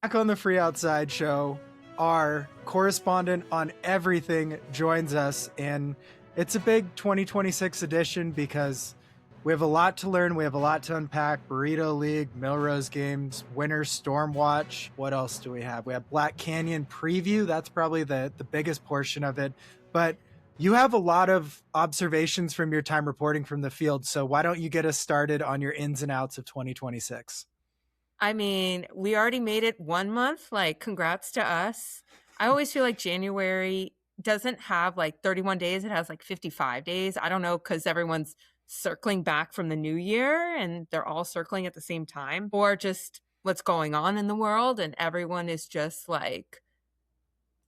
Back on the Free Outside Show, our correspondent on everything joins us, and it's a big 2026 edition because we have a lot to learn. We have a lot to unpack. Burrito League, Millrose Games, Winter Stormwatch. What else do we have? We have Black Canyon Preview. That's probably the biggest portion of it. But you have a lot of observations from your time reporting from the field. So why don't you get us started on your ins and outs of 2026? I mean, we already made it 1 month. Like, congrats to us. I always feel like January doesn't have like 31 days. It has like 55 days. I don't know, because everyone's circling back from the new year and they're all circling at the same time, or just what's going on in the world. And everyone is just like,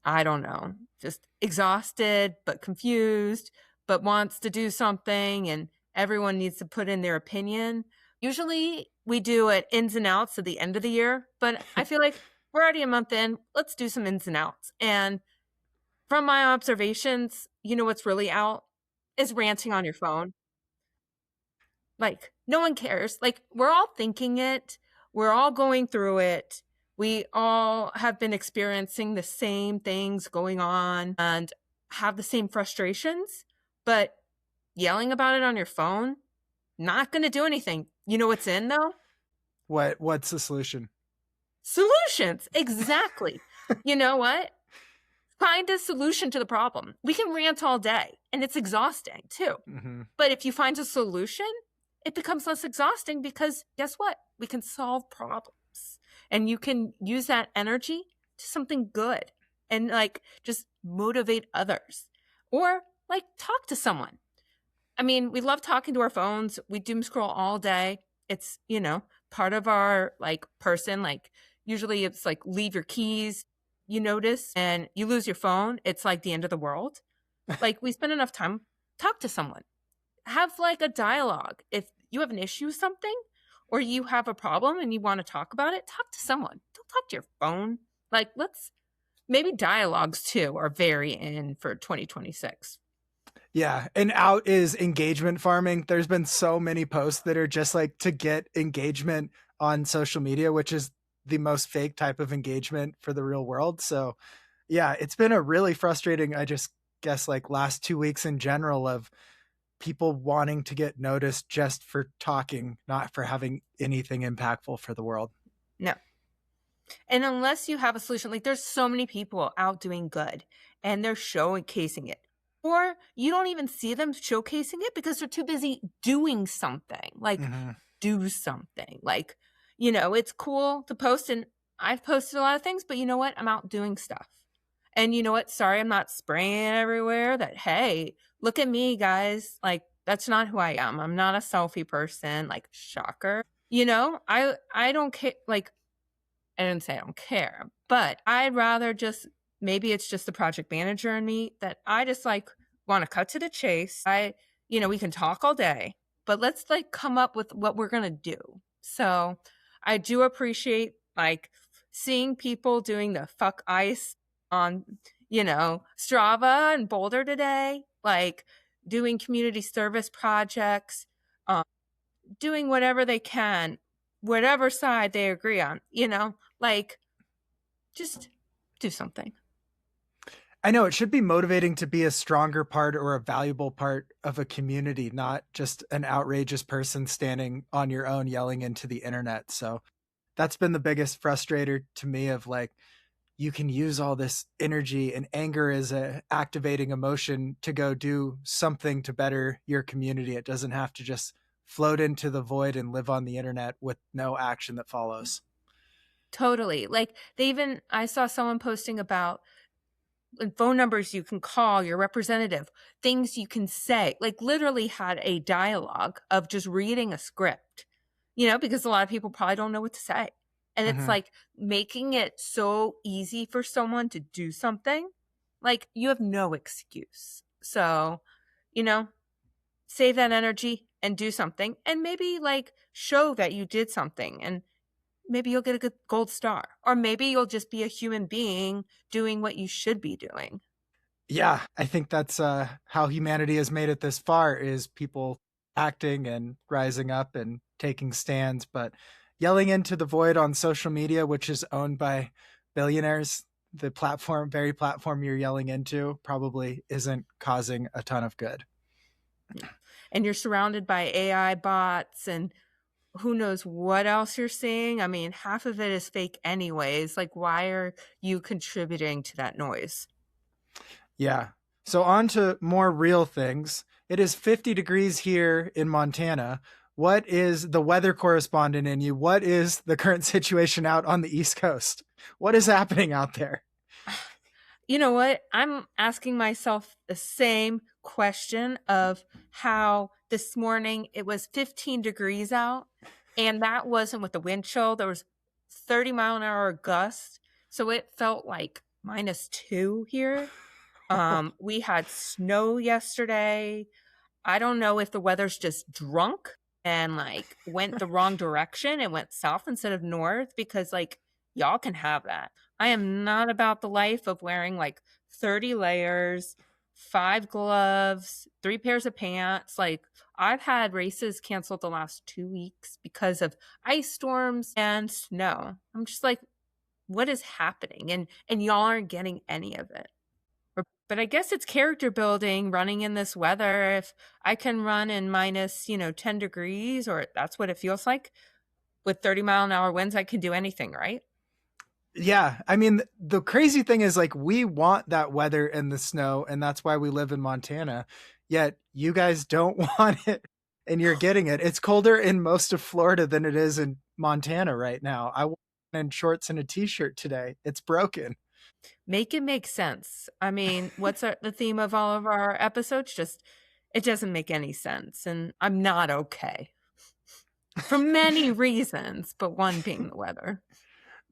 I don't know, just exhausted, but confused, but wants to do something. And everyone needs to put in their opinion. Usually we do it ins and outs at the end of the year, but I feel like we're already a month in. Let's do some ins and outs. And from my observations, you know what's really out is ranting on your phone. Like, no one cares. Like, we're all thinking it. We're all going through it. We all have been experiencing the same things going on and have the same frustrations, but yelling about it on your phone, not going to do anything. You know what's in, though? What's the solution? Solutions. Exactly. You know what? Find a solution to the problem. We can rant all day, and it's exhausting, too. Mm-hmm. But if you find a solution, it becomes less exhausting because guess what? We can solve problems. And you can use that energy to something good and like just motivate others or like talk to someone. I mean, we love talking to our phones. We doom scroll all day. It's, you know, part of our like person. Like usually it's like leave your keys, you notice, and you lose your phone. It's like the end of the world. Like we spend enough time, talk to someone. Have like a dialogue. If you have an issue with something or you have a problem and you want to talk about it, talk to someone. Don't talk to your phone. Like maybe dialogues too are very in for 2026. Yeah. And out is engagement farming. There's been so many posts that are just like to get engagement on social media, which is the most fake type of engagement for the real world. So yeah, it's been a really frustrating, I just guess like last 2 weeks in general of people wanting to get noticed just for talking, not for having anything impactful for the world. No. And unless you have a solution, like there's so many people out doing good and they're showcasing it. Or you don't even see them showcasing it because they're too busy doing something. Like do something. Like, you know, it's cool to post, and I've posted a lot of things, but you know what? I'm out doing stuff. And you know what? Sorry, I'm not spraying everywhere that, hey, look at me, guys. Like, that's not who I am. I'm not a selfie person. Like, shocker. You know, I don't care. Like, I didn't say I don't care, but I'd rather just, maybe it's just the project manager in me that I just like want to cut to the chase. We can talk all day, but let's like come up with what we're going to do. So I do appreciate like seeing people doing the fuck ice on, Strava and Boulder today, like doing community service projects, doing whatever they can, whatever side they agree on, like just do something. I know it should be motivating to be a stronger part or a valuable part of a community, not just an outrageous person standing on your own yelling into the internet. So that's been the biggest frustrator to me of like, you can use all this energy and anger as a activating emotion to go do something to better your community. It doesn't have to just float into the void and live on the internet with no action that follows. Totally. Like I saw someone posting about phone numbers you can call your representative, things you can say, like literally had a dialogue of just reading a script, because a lot of people probably don't know what to say. And it's like making it so easy for someone to do something. Like you have no excuse. So, save that energy and do something, and maybe like show that you did something, and maybe you'll get a good gold star, or maybe you'll just be a human being doing what you should be doing. Yeah, I think that's how humanity has made it this far, is people acting and rising up and taking stands. But yelling into the void on social media, which is owned by billionaires, the very platform you're yelling into probably isn't causing a ton of good. And you're surrounded by AI bots and who knows what else you're seeing. I mean, half of it is fake anyways. Like, why are you contributing to that noise? Yeah. So on to more real things. It is 50 degrees here in Montana. What is the weather correspondent in you? What is the current situation out on the East Coast? What is happening out there? You know what? I'm asking myself the same question of how this morning it was 15 degrees out, and that wasn't with the wind chill. There was 30-mile-an-hour gust, so it felt like -2 here. We had snow yesterday. I don't know if the weather's just drunk and like went the wrong direction and went south instead of north, because like y'all can have that. I am not about the life of wearing like 30 layers, 5 gloves, 3 pairs of pants. Like, I've had races canceled the last 2 weeks because of ice storms and snow. I'm just like, what is happening? And y'all aren't getting any of it. But I guess it's character building running in this weather. If I can run in minus, 10 degrees, or that's what it feels like with 30-mile-an-hour winds, I can do anything, right? Yeah. I mean, the crazy thing is like we want that weather and the snow, and that's why we live in Montana. Yet you guys don't want it and you're getting it. It's colder in most of Florida than it is in Montana right now. I went in shorts and a t-shirt today. It's broken. Make it make sense. I mean, what's the theme of all of our episodes? Just, it doesn't make any sense. And I'm not okay for many reasons, but one being the weather.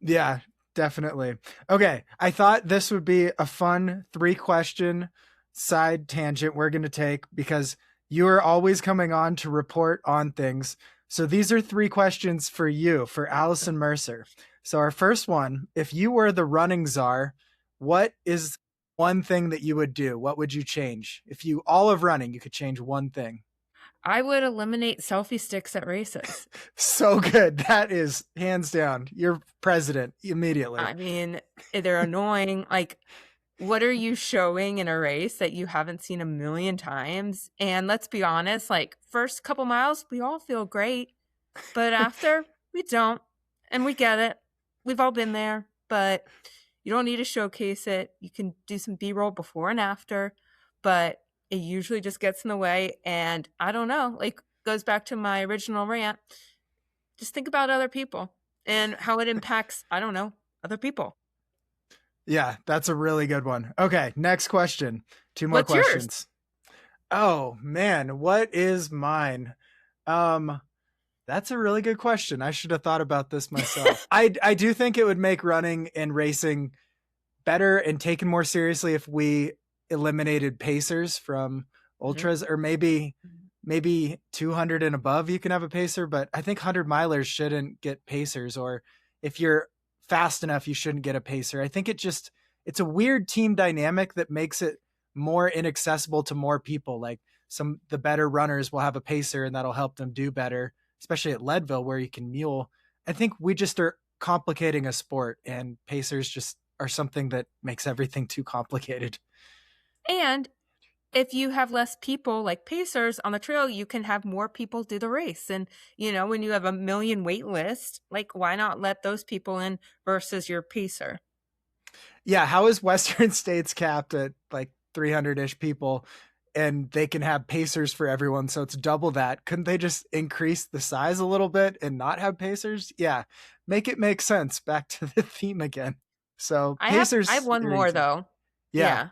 Yeah, definitely. Okay. I thought this would be a fun 3-question side tangent we're going to take because you are always coming on to report on things. So these are 3 questions for you, for Allison Mercer. So our first one, if you were the running czar, what is one thing that you would do? What would you change? If you all of running, you could change one thing. I would eliminate selfie sticks at races. So good. That is hands down. You're president immediately. I mean, they're annoying. Like, what are you showing in a race that you haven't seen a million times? And let's be honest, like, first couple miles, we all feel great. But after, we don't. And we get it. We've all been there. But you don't need to showcase it. You can do some B-roll before and after. But it usually just gets in the way. And I don't know, like, goes back to my original rant. Just think about other people and how it impacts, I don't know, other people. Yeah, that's a really good one. Okay, next question. 2 more What's questions. yours? Oh man, what is mine? That's a really good question. I should have thought about this myself. I do think it would make running and racing better and taken more seriously if we eliminated pacers from ultras, or maybe 200 and above you can have a pacer, but I think 100 milers shouldn't get pacers, or if you're fast enough you shouldn't get a pacer. I think it's a weird team dynamic that makes it more inaccessible to more people. Like the better runners will have a pacer and that'll help them do better, especially at Leadville where you can mule. I think we just are complicating a sport, and pacers just are something that makes everything too complicated. And if you have less people like pacers on the trail, you can have more people do the race. And, when you have a million wait list, like, why not let those people in versus your pacer? Yeah. How is Western States capped at like 300-ish people and they can have pacers for everyone? So it's double that. Couldn't they just increase the size a little bit and not have pacers? Yeah. Make it make sense. Back to the theme again. So pacers. I have one more easy. though. Yeah.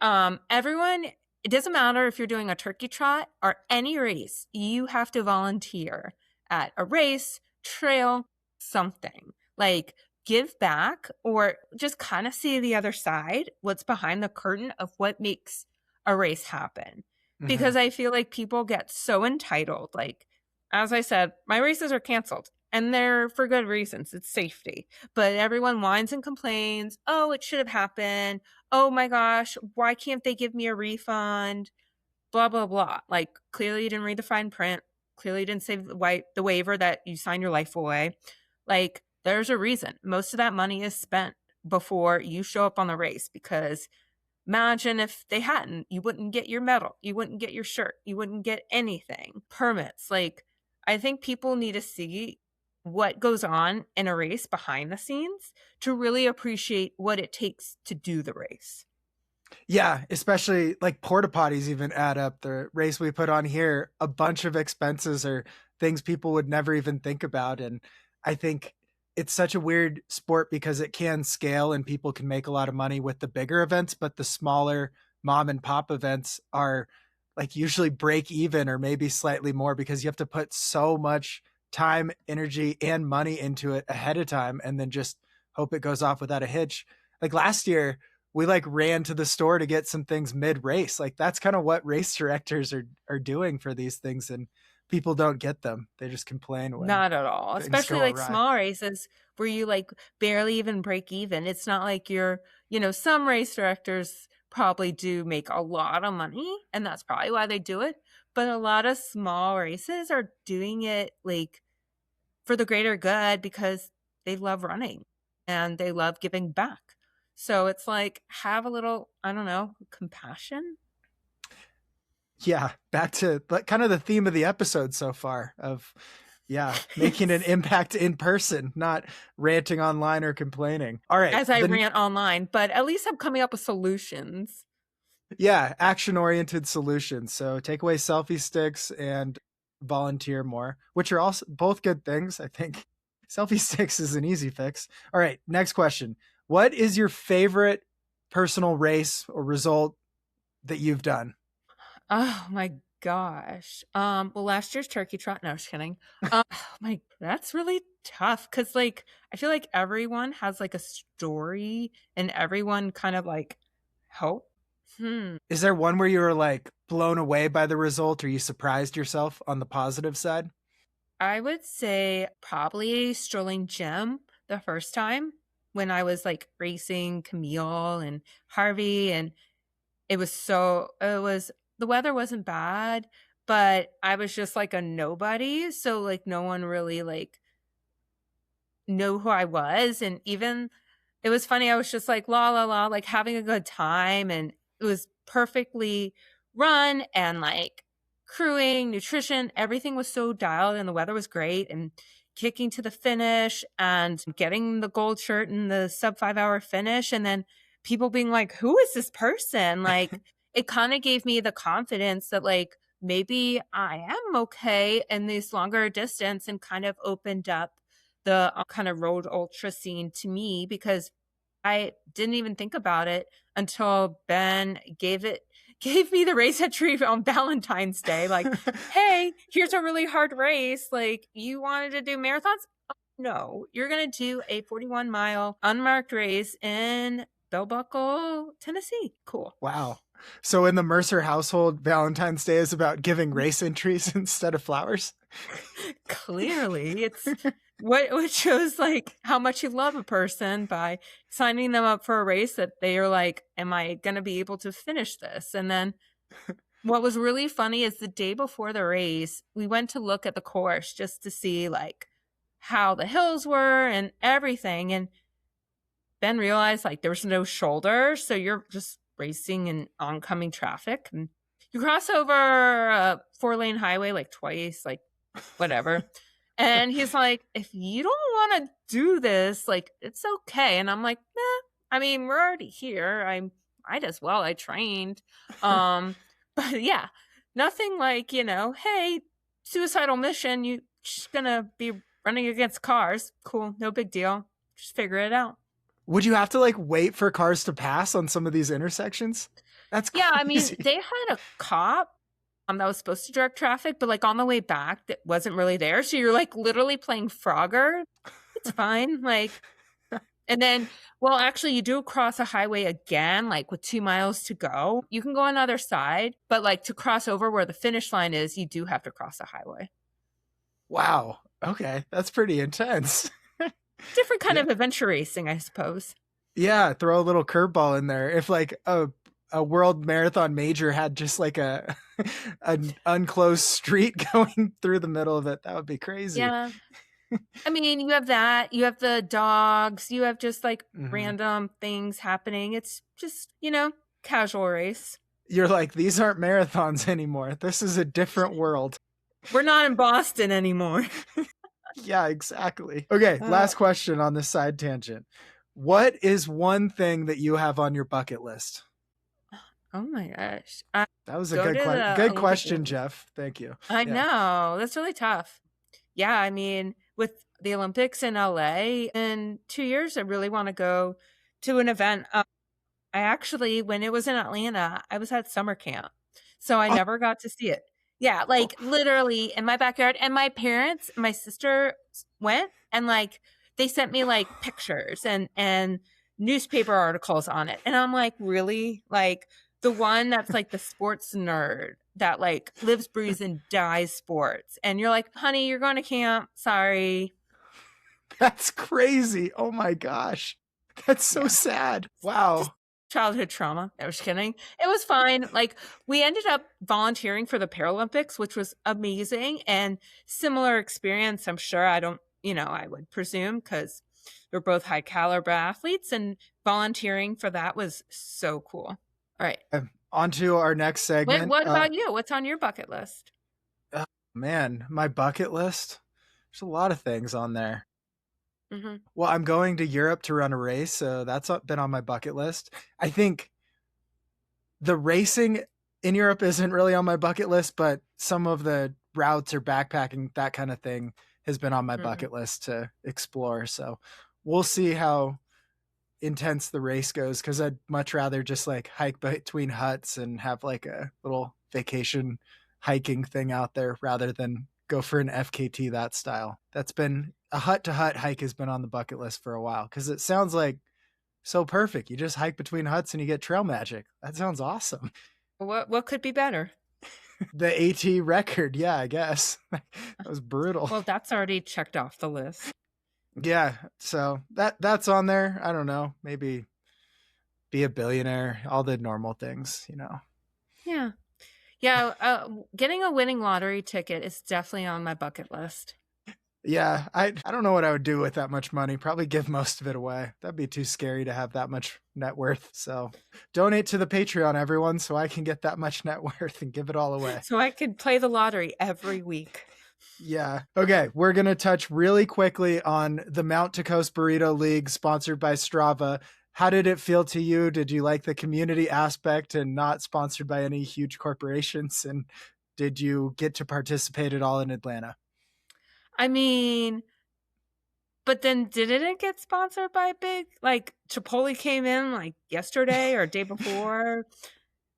Everyone, it doesn't matter if you're doing a turkey trot or any race, you have to volunteer at a race, trail, something. Like, give back or just kind of see the other side, what's behind the curtain of what makes a race happen. Because I feel like people get so entitled. Like, as I said, my races are canceled. And they're for good reasons. It's safety. But everyone whines and complains. Oh, it should have happened. Oh my gosh, why can't they give me a refund? Blah, blah, blah. Like, clearly you didn't read the fine print. clearly didn't save the waiver that you sign your life away. Like, there's a reason. Most of that money is spent before you show up on the race, because imagine if they hadn't, you wouldn't get your medal, you wouldn't get your shirt, you wouldn't get anything. Permits. Like, I think people need to see what goes on in a race behind the scenes to really appreciate what it takes to do the race. Yeah, especially like porta potties even add up. The race we put on here, a bunch of expenses or things people would never even think about. And I think it's such a weird sport because it can scale and people can make a lot of money with the bigger events, but the smaller mom and pop events are like usually break even or maybe slightly more because you have to put so much time, energy, and money into it ahead of time and then just hope it goes off without a hitch. Like last year, we like ran to the store to get some things mid race. Like that's kind of what race directors are doing for these things, and people don't get them. They just complain when Not at all. things Especially go like awry. small races where you like barely even break even. It's not like you're, some race directors probably do make a lot of money, and that's probably why they do it. But a lot of small races are doing it like for the greater good because they love running and they love giving back. So it's like, have a little, I don't know, compassion. Yeah, back to kind of the theme of the episode so far of, making an impact in person, not ranting online or complaining. All right. As I rant online, but at least I'm coming up with solutions. Yeah, action-oriented solutions. So take away selfie sticks and volunteer more, which are also both good things. I think selfie sticks is an easy fix. All right, next question. What is your favorite personal race or result that you've done? Oh my gosh. Well, last year's turkey trot. No, just kidding. That's really tough because, like, I feel like everyone has like a story, and everyone kind of like help. Is there one where you were like blown away by the result, or you surprised yourself on the positive side? I would say probably strolling Jim the first time when I was like racing Camille and Harvey, and the weather wasn't bad, but I was just like a nobody. So like no one really like knew who I was. And even it was funny. I was just like, la, la, la, like having a good time. And it was perfectly run and like crewing, nutrition, everything was so dialed and the weather was great. And kicking to the finish and getting the gold shirt in the sub 5 hour finish. And then people being like, who is this person? Like, it kind of gave me the confidence that like maybe I am okay in this longer distance, and kind of opened up the kind of road ultra scene to me, because I didn't even think about it until Ben gave me the race entry on Valentine's Day. Like, hey, here's a really hard race. Like, you wanted to do marathons? Oh, no, you're going to do a 41-mile unmarked race in Bell Buckle, Tennessee. Cool. Wow. So in the Mercer household, Valentine's Day is about giving race entries instead of flowers? Clearly, it's what shows like how much you love a person by signing them up for a race that they are like, am I going to be able to finish this? And then what was really funny is the day before the race, we went to look at the course just to see like how the hills were and everything. And Ben realized like there was no shoulder. So you're just racing in oncoming traffic. And you cross over a 4-lane highway like twice, like whatever. And he's like, if you don't want to do this, like, it's okay. And I'm like, nah, I mean, we're already here. I might as well. I trained. But yeah, nothing like, hey, suicidal mission. You're just going to be running against cars. Cool. No big deal. Just figure it out. Would you have to like wait for cars to pass on some of these intersections? That's crazy. Yeah, I mean, they had a cop that was supposed to direct traffic, but like on the way back, that wasn't really there. So you're like literally playing Frogger. It's fine. Like, and then, well, actually, you do cross a highway again, like with 2 miles to go. You can go on the other side, but like to cross over where the finish line is, you do have to cross a highway. Wow. Okay. That's pretty intense. Different kind of adventure racing, I suppose. Yeah. Throw a little curveball in there. If like a a world marathon major had just like a an unclosed street going through the middle of it. That would be crazy. Yeah. I mean, you have that, you have the dogs, you have just like random things happening. It's just, casual race. You're like, these aren't marathons anymore. This is a different world. We're not in Boston anymore. Yeah, exactly. Okay, last question on this side tangent. What is one thing that you have on your bucket list? Oh my gosh. That was a good question, Jeff. Thank you. I know. That's really tough. Yeah, I mean, with the Olympics in LA in 2 years, I really want to go to an event. I actually, when it was in Atlanta, I was at summer camp. So I never got to see it. Yeah, like literally in my backyard. And my parents, my sister went and like they sent me like pictures and newspaper articles on it. And I'm like, really? Like the one that's like the sports nerd that like lives, breathes, and dies sports. And you're like, honey, you're going to camp. Sorry. That's crazy. Oh my gosh. That's so sad. Wow. Just childhood trauma. I was kidding. It was fine. Like we ended up volunteering for the Paralympics, which was amazing and similar experience. I'm sure I would presume because we're both high caliber athletes and volunteering for that was so cool. All right. On to our next segment. What about you? What's on your bucket list? Man, my bucket list? There's a lot of things on there. Mm-hmm. Well, I'm going to Europe to run a race, so that's been on my bucket list. I think the racing in Europe isn't really on my bucket list, but some of the routes or backpacking, that kind of thing, has been on my bucket list to explore. So we'll see how intense the race goes, because I'd much rather just like hike between huts and have like a little vacation hiking thing out there rather than go for an FKT that style. That's been a hut to hut hike has been on the bucket list for a while because it sounds like so perfect. You just hike between huts and you get trail magic. That sounds awesome. What could be better? The AT record, yeah, I guess. That was brutal. Well, that's already checked off the list. Yeah, so that's on there. I don't know, maybe be a billionaire, all the normal things, Yeah. Getting a winning lottery ticket is definitely on my bucket list. Yeah, I don't know what I would do with that much money. Probably give most of it away. That'd be too scary to have that much net worth. So donate to the Patreon, everyone, so I can get that much net worth and give it all away. So I could play the lottery every week. Yeah. Okay, we're going to touch really quickly on the Mount to Coast Burrito League sponsored by Strava. How did it feel to you? Did you like the community aspect and not sponsored by any huge corporations? And did you get to participate at all in Atlanta? I mean, but then didn't it get sponsored by big, like Chipotle came in like yesterday or day before,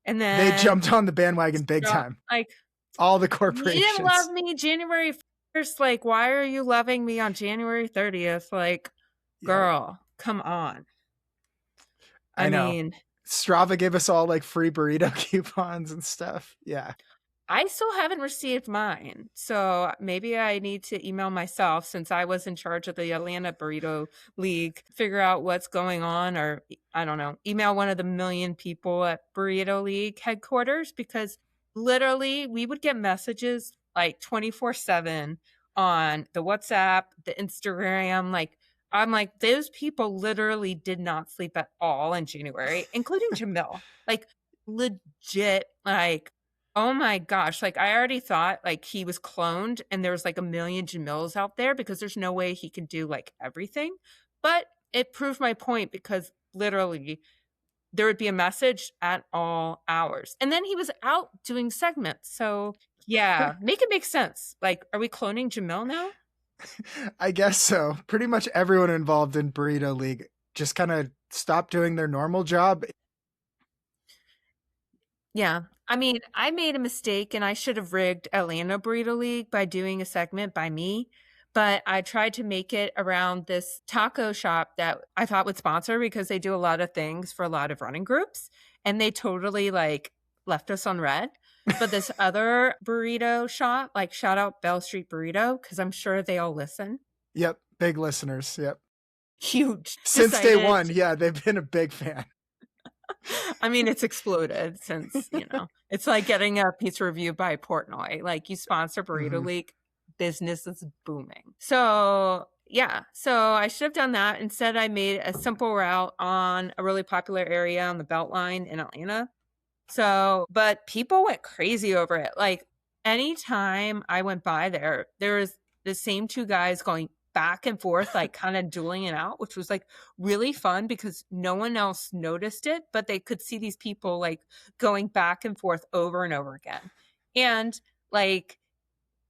and then they jumped on the bandwagon big time. Like all the corporations. You didn't love me January 1st. Like, why are you loving me on January 30th? Like, girl, come on. I mean, Strava gave us all like free burrito coupons and stuff. Yeah. I still haven't received mine. So maybe I need to email myself, since I was in charge of the Atlanta Burrito League, figure out what's going on, or I don't know, email one of the million people at Burrito League headquarters, because literally we would get messages like 24/7 on the WhatsApp, the Instagram. Like, I'm like, those people literally did not sleep at all in January, including Jamil. Like, legit, like, oh my gosh. Like, I already thought like he was cloned and there was like a million Jamils out there, because there's no way he could do like everything. But it proved my point, because literally there would be a message at all hours. And then he was out doing segments. So yeah, make it make sense. Like, are we cloning Jamil now? I guess so. Pretty much everyone involved in Burrito League just kind of stopped doing their normal job. Yeah. I mean, I made a mistake and I should have rigged Atlanta Burrito League by doing a segment by me. But I tried to make it around this taco shop that I thought would sponsor, because they do a lot of things for a lot of running groups. And they totally like left us on red. But this other burrito shop, like shout out Bell Street Burrito, because I'm sure they all listen. Yep. Big listeners. Yep. Huge. Since day one. Yeah. They've been a big fan. I mean, it's exploded since, it's like getting a pizza review by Portnoy. Like, you sponsor Burrito League, business is booming. So, yeah. So I should have done that. Instead, I made a simple route on a really popular area on the Beltline in Atlanta. So, but people went crazy over it. Like, anytime I went by there was the same two guys going back and forth, like kind of dueling it out, which was like really fun because no one else noticed it, but they could see these people like going back and forth over and over again. And like,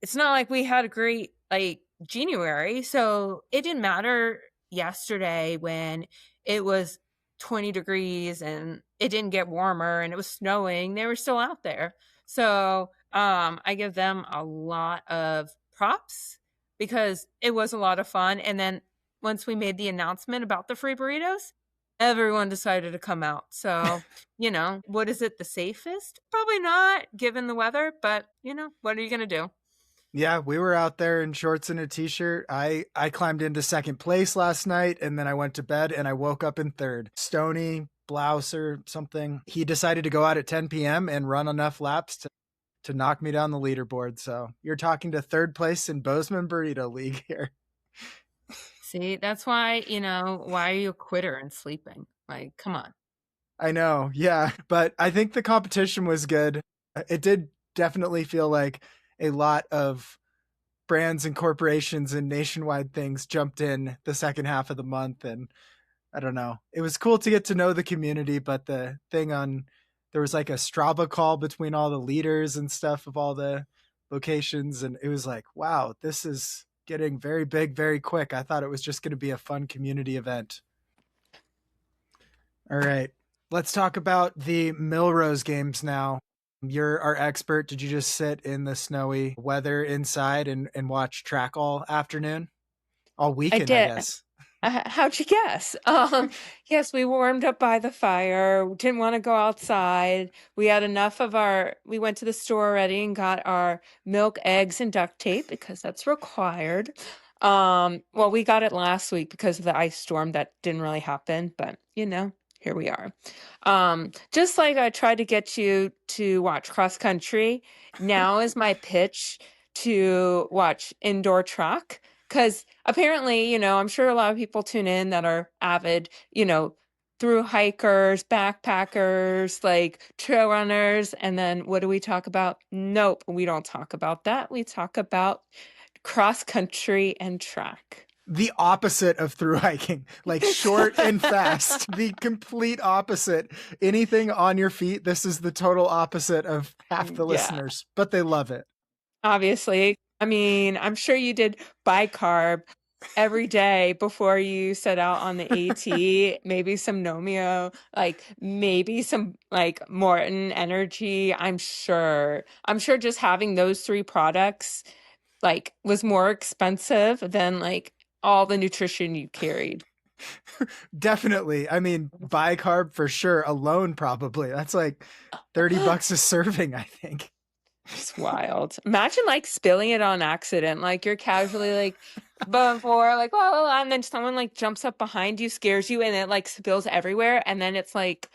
it's not like we had a great like January. So it didn't matter yesterday when it was 20 degrees and it didn't get warmer and it was snowing. They were still out there. So I give them a lot of props because it was a lot of fun. And then once we made the announcement about the free burritos, everyone decided to come out. So, what is it, the safest? Probably not given the weather, but what are you going to do? Yeah, we were out there in shorts and a t-shirt. I climbed into second place last night, and then I went to bed and I woke up in third. Stony, Blouse or something. He decided to go out at 10 p.m. and run enough laps to knock me down the leaderboard. So you're talking to third place in Bozeman Burrito League here. See, that's why, why are you a quitter and sleeping? Like, come on. I know, yeah. But I think the competition was good. It did definitely feel like a lot of brands and corporations and nationwide things jumped in the second half of the month. And I don't know, it was cool to get to know the community, but there was like a Strava call between all the leaders and stuff of all the locations. And it was like, wow, this is getting very big, very quick. I thought it was just going to be a fun community event. All right, let's talk about the Millrose Games now. You're our expert. Did you just sit in the snowy weather inside and watch track all afternoon? All weekend, I guess. How'd you guess? Yes, we warmed up by the fire. Didn't want to go outside. We had enough of we went to the store already and got our milk, eggs, and duct tape because that's required. Well, we got it last week because of the ice storm that didn't really happen, but here we are. Just like I tried to get you to watch cross country, now is my pitch to watch indoor track. Because apparently, I'm sure a lot of people tune in that are avid, through hikers, backpackers, like trail runners. And then what do we talk about? Nope, we don't talk about that. We talk about cross country and track. The opposite of through hiking, like short and fast, the complete opposite. Anything on your feet, this is the total opposite of half the listeners, but they love it. Obviously. I mean, I'm sure you did bicarb every day before you set out on the AT, maybe some Nomeo, like maybe some like Morton Energy. I'm sure just having those three products like was more expensive than like all the nutrition you carried. Definitely. I mean, bicarb for sure alone, probably. That's like $30 a serving, I think. It's wild. Imagine like spilling it on accident. Like you're casually like before, like, well, and then someone like jumps up behind you, scares you, and it like spills everywhere. And then it's like,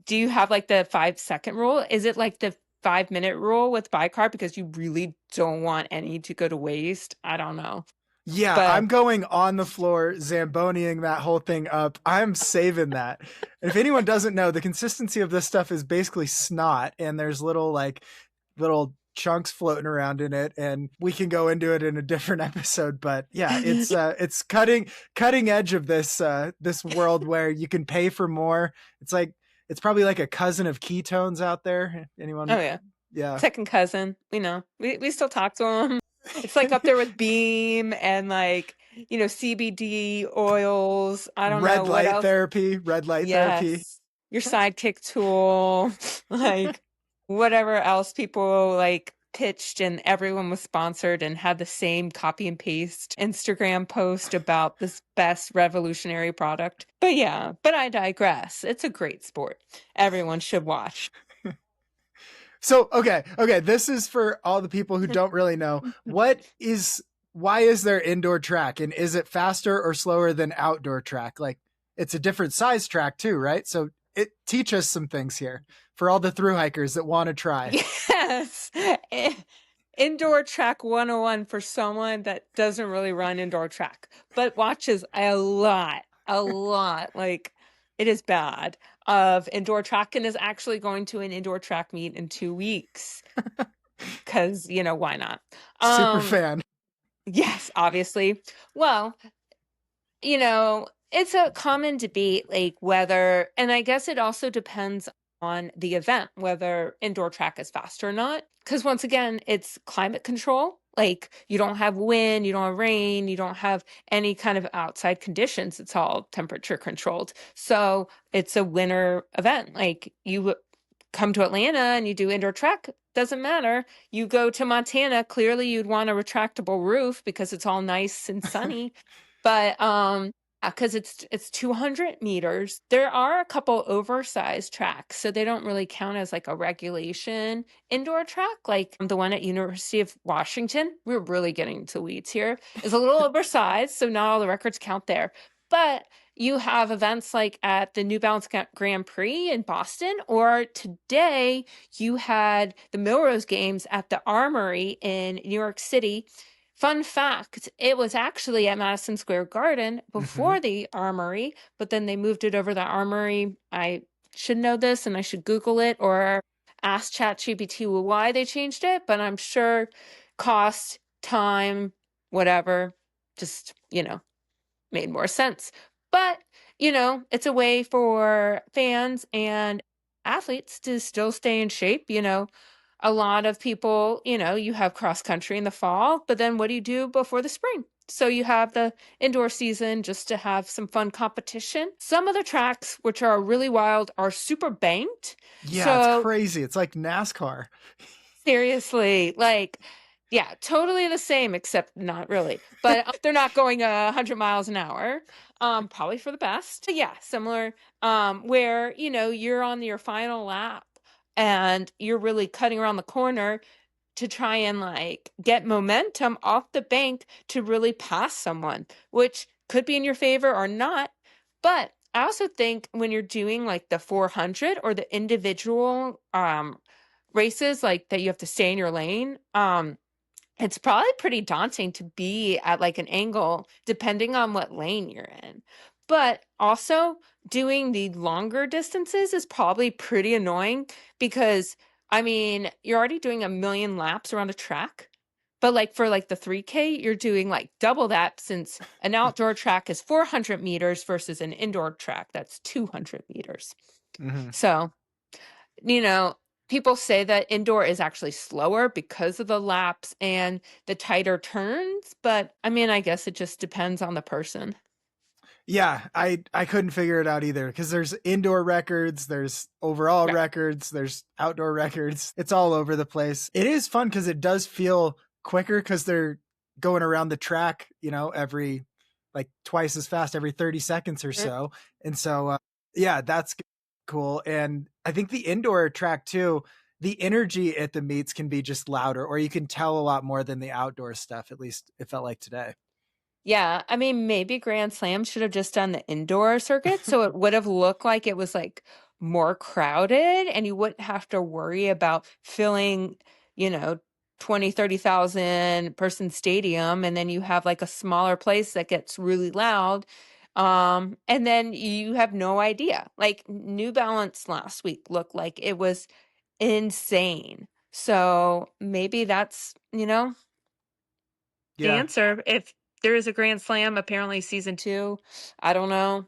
do you have like the 5-second rule? Is it like the 5-minute rule with bicarb because you really don't want any to go to waste? I don't know. Yeah, but I'm going on the floor, Zamboniing that whole thing up. I'm saving that. If anyone doesn't know, the consistency of this stuff is basically snot, and there's little chunks floating around in it, and we can go into it in a different episode. But yeah, it's cutting edge of this world where you can pay for more. It's probably like a cousin of ketones out there. Anyone? Oh yeah. Second cousin. We still talk to them. It's like up there with Beam and like, CBD oils. I don't know. Red light therapy. Your sidekick tool. Like whatever else people like pitched, and everyone was sponsored and had the same copy and paste Instagram post about this best revolutionary product. But I digress. It's a great sport. Everyone should watch. So, okay. This is for all the people who don't really know. Why is there indoor track, and is it faster or slower than outdoor track? Like, it's a different size track too, right? So teach us some things here for all the thru hikers that want to try. Yes. Indoor track 101 for someone that doesn't really run indoor track, but watches a lot, like it is bad, of indoor track and is actually going to an indoor track meet in 2 weeks. Because, why not? Super fan. Yes, obviously. Well, it's a common debate, like whether, and I guess it also depends on the event, whether indoor track is fast or not. Because once again, it's climate control. Like you don't have wind, you don't have rain, you don't have any kind of outside conditions. It's all temperature controlled. So it's a winter event. Like you come to Atlanta and you do indoor track, doesn't matter. You go to Montana, clearly you'd want a retractable roof because it's all nice and sunny. But because it's 200 meters, there are a couple oversized tracks, so they don't really count as like a regulation indoor track. Like the one at University of Washington, we're really getting into weeds here, is a little oversized, so not all the records count there. But you have events like at the New Balance Grand Prix in Boston, or today you had the Millrose Games at the Armory in New York City. Fun fact, it was actually at Madison Square Garden before the Armory, but then they moved it over the Armory. I should know this and I should Google it or ask ChatGPT why they changed it, but I'm sure cost, time, whatever, just, made more sense. But, it's a way for fans and athletes to still stay in shape. A lot of people, you have cross country in the fall, but then what do you do before the spring? So you have the indoor season just to have some fun competition. Some of the tracks, which are really wild, are super banked. Yeah, it's crazy. It's like NASCAR. Seriously, like, yeah, totally the same, except not really. But they're not going 100 miles an hour, probably for the best. But yeah, similar, where, you're on your final lap and you're really cutting around the corner to try and like get momentum off the bank to really pass someone, which could be in your favor or not. But I also think when you're doing like the 400 or the individual races like that you have to stay in your lane, it's probably pretty daunting to be at like an angle depending on what lane you're in. But also doing the longer distances is probably pretty annoying because you're already doing 1,000,000 laps around a track. But like for like the 3K, you're doing like double that since an outdoor track is 400 meters versus an indoor track that's 200 meters. So, people say that indoor is actually slower because of the laps and the tighter turns, but I guess it just depends on the person. Yeah, I couldn't figure it out either because there's indoor records, there's overall records, there's outdoor records. It's all over the place. It is fun because it does feel quicker because they're going around the track, every like twice as fast every 30 seconds or so. And so, yeah, that's cool. And I think the indoor track too, the energy at the meets can be just louder, or you can tell a lot more than the outdoor stuff. At least it felt like today. Yeah, maybe Grand Slam should have just done the indoor circuit so it would have looked like it was like more crowded and you wouldn't have to worry about filling, 20, 30,000 person stadium and then you have like a smaller place that gets really loud. And then you have no idea. Like New Balance last week looked like it was insane. So maybe that's, the answer. If there is a Grand Slam, apparently season 2, I don't know.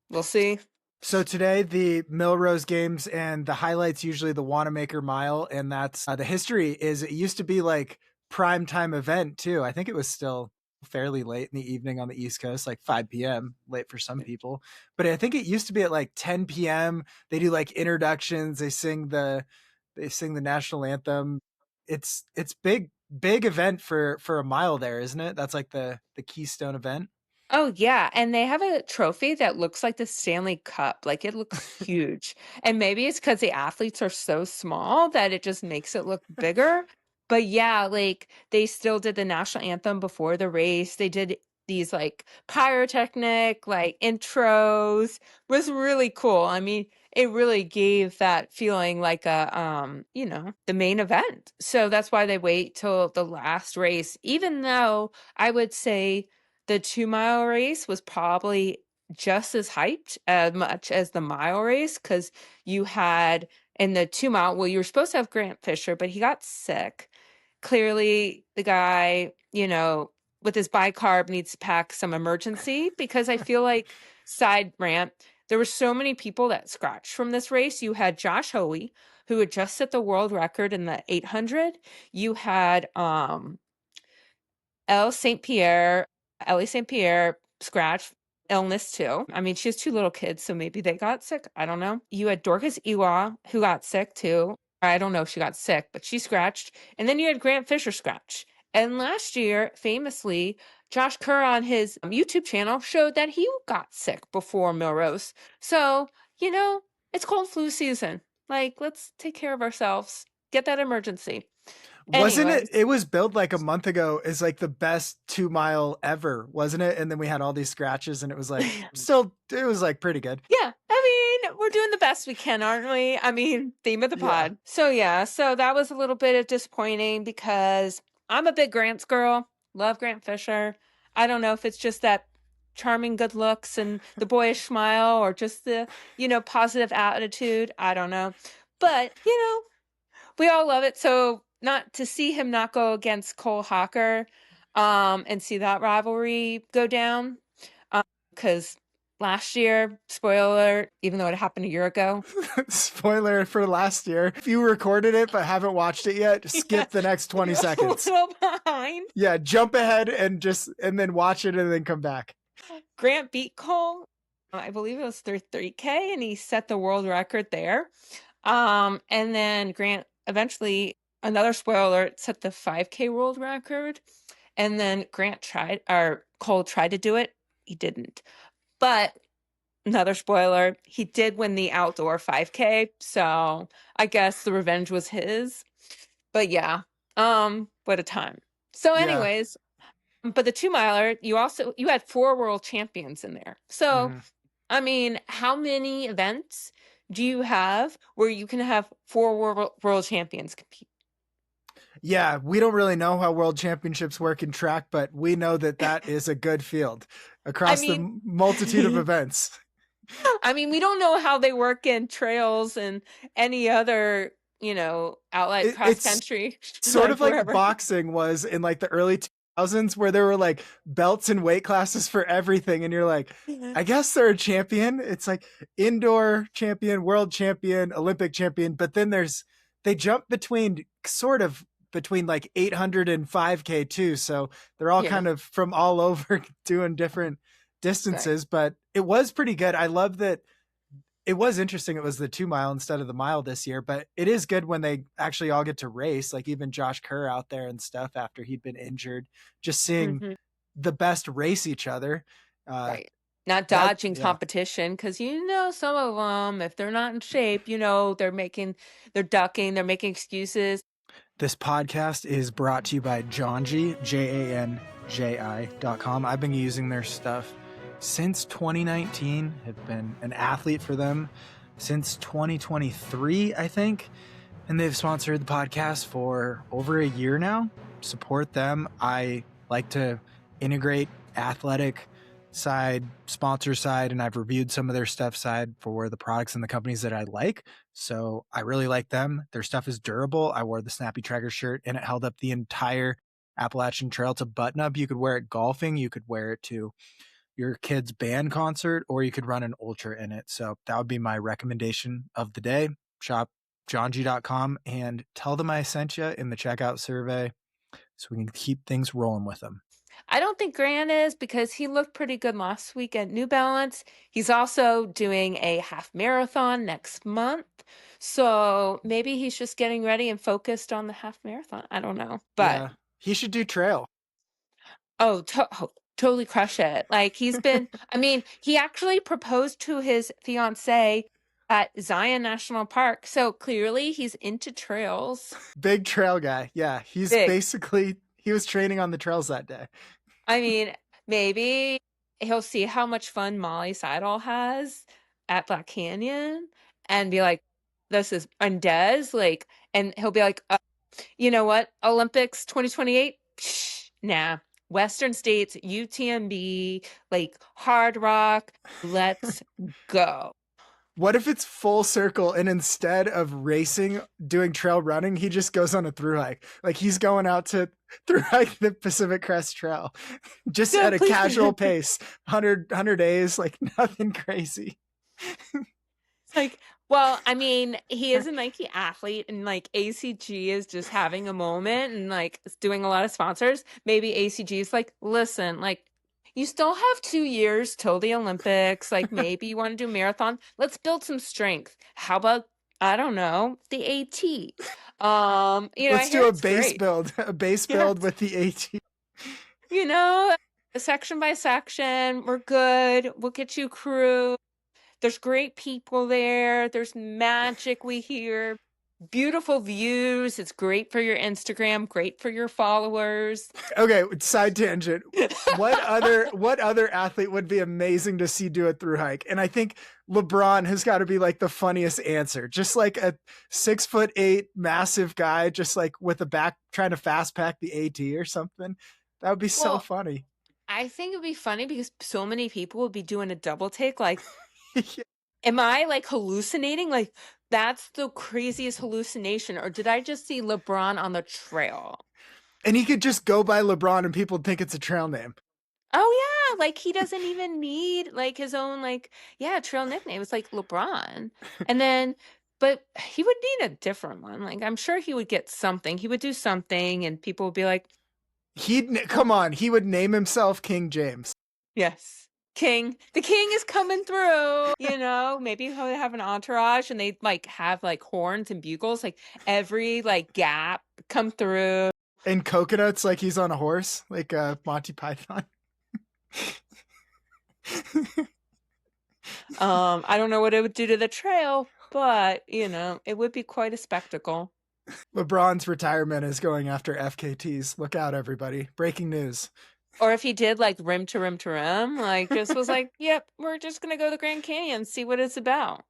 We'll see. So today, the Millrose Games, and the highlights usually the Wanamaker Mile, and that's the history is it used to be like prime time event too. I think it was still fairly late in the evening on the East Coast, like 5 p.m. late for some people. But I think it used to be at like 10 p.m. They do like introductions. They sing the national anthem. It's big event for a mile there, isn't it? That's like the keystone event. Oh, yeah. And they have a trophy that looks like the Stanley Cup. Like it looks huge. And maybe it's because the athletes are so small that it just makes it look bigger. But yeah, like they still did the national anthem before the race. They did these like pyrotechnic, like intros. It was really cool. it really gave that feeling like a, the main event. So that's why they wait till the last race, even though I would say the 2-mile race was probably just as hyped as much as the mile race, because you had in the 2-mile, well, you were supposed to have Grant Fisher, but he got sick. Clearly, the guy, with his bicarb needs to pack some emergency, because I feel like, side rant, there were so many people that scratched from this race. You had Josh Hoey, who had just set the world record in the 800. You had Ellie St. Pierre scratch, illness too. I mean, she has 2 little kids, so maybe they got sick. I don't know. You had Dorcas Iwa, who got sick too. I don't know if she got sick, but she scratched. And then you had Grant Fisher scratch. And last year, famously, Josh Kerr on his YouTube channel showed that he got sick before Milrose. So, it's cold flu season. Like, let's take care of ourselves. Get that emergency. Wasn't Anyways. it was billed like a month ago as like the best 2-mile ever, wasn't it? And then we had all these scratches and it was like it was like pretty good. Yeah. I mean, we're doing the best we can, aren't we? I mean, theme of the pod. Yeah. So that was a little bit of disappointing, because I'm a big Grants girl. Love Grant Fisher. I don't know if it's just that charming good looks and the boyish smile, or just the, positive attitude. I don't know. But, we all love it. So not to see him not go against Cole Hawker and see that rivalry go down, because last year, spoiler alert, even though it happened a year ago. Spoiler for last year. If you recorded it but haven't watched it yet, skip the next 20 seconds. A little behind. Yeah, jump ahead and then watch it and then come back. Grant beat Cole, I believe it was 3K, and he set the world record there. And then Grant eventually, another spoiler alert, set the 5K world record. And then Cole tried to do it. He didn't. But another spoiler, he did win the outdoor 5K. So I guess the revenge was his. But yeah, what a time. So anyways, but the 2-miler, you had 4 world champions in there. So, I mean, how many events do you have where you can have 4 world champions compete? Yeah, we don't really know how world championships work in track, but we know that is a good field across the multitude of events. I mean, we don't know how they work in trails and any other, outlet cross country. Sort of like boxing was in like the early 2000s, where there were like belts and weight classes for everything. And you're like, I guess they're a champion. It's like indoor champion, world champion, Olympic champion. But then they jump between like 800 and 5K too. So they're all kind of from all over doing different distances, but it was pretty good. I love that. It was interesting. It was the 2-mile instead of the mile this year, but it is good when they actually all get to race, like even Josh Kerr out there and stuff after he'd been injured, just seeing the best race each other. Not dodging competition, because some of them, if they're not in shape, they're ducking, they're making excuses. This podcast is brought to you by Janji, JANJI.com. I've been using their stuff since 2019, have been an athlete for them since 2023, I think. And they've sponsored the podcast for over a year now. Support them. I like to integrate athletic side, sponsor side, and I've reviewed some of their stuff side for the products and the companies that I like. So I really like them. Their stuff is durable. I wore the Snappy Tracker shirt and it held up the entire Appalachian Trail. It's a button up. You could wear it golfing. You could wear it to your kid's band concert, or you could run an ultra in it. So that would be my recommendation of the day. Shop janji.com and tell them I sent you in the checkout survey so we can keep things rolling with them. I don't think Grant is, because he looked pretty good last week at New Balance. He's also doing a half marathon next month. So maybe he's just getting ready and focused on the half marathon. I don't know. But he should do trail. Totally crush it. Like, he's been, I mean, he actually proposed to his fiance at Zion National Park. So clearly he's into trails. Big trail guy. Yeah. He's basically, he was training on the trails that day. I mean, maybe he'll see how much fun Molly Seidel has at Black Canyon and be like, this is Des, like, and he'll be like, you know what, Olympics 2028, nah, Western States, UTMB, like Hard Rock, let's go. What if it's full circle and instead of racing, doing trail running, he just goes on a through hike? Like he's going out to through hike the Pacific Crest Trail just Yeah, at a please. casual pace, 100 days, like nothing crazy. It's like, well, I mean, he is a Nike athlete, and like ACG is just having a moment and like doing a lot of sponsors. Maybe ACG is like, listen, like, you still have 2 years till the Olympics. Like, maybe you want to do marathon. Let's build some strength. How about, I don't know, the AT? Let's I do hear a it's base great. build, a base Yeah. build with the AT. Section by section, we're good. We'll get you crew. There's great people there. There's magic we hear. Beautiful views. It's great for your Instagram, great for your followers. Okay, side tangent. What other athlete would be amazing to see do a through hike? And I think LeBron has got to be like the funniest answer. Just like a 6'8" massive guy, just like with a back trying to fast pack the AT or something. That would be so funny. I think it would be funny because so many people would be doing a double take. Like, Yeah. am I like hallucinating? Like, that's the craziest hallucination. Or did I just see LeBron on the trail? And he could just go by LeBron and people think it's a trail name. Oh yeah, like he doesn't even need like his own like trail nickname. It's like LeBron. And then but he would need a different one. Like I'm sure he would get something. He would do something and people would be like, Come on, he would name himself King James. yes. King. The king is coming through. Maybe he'll have an entourage and they like have like horns and bugles, like every like gap come through. And coconuts like he's on a horse, like Monty Python. I don't know what it would do to the trail, but it would be quite a spectacle. LeBron's retirement is going after FKTs. Look out, everybody. Breaking news. Or if he did like rim to rim to rim, like just was like, yep, we're just going to go to the Grand Canyon and see what it's about.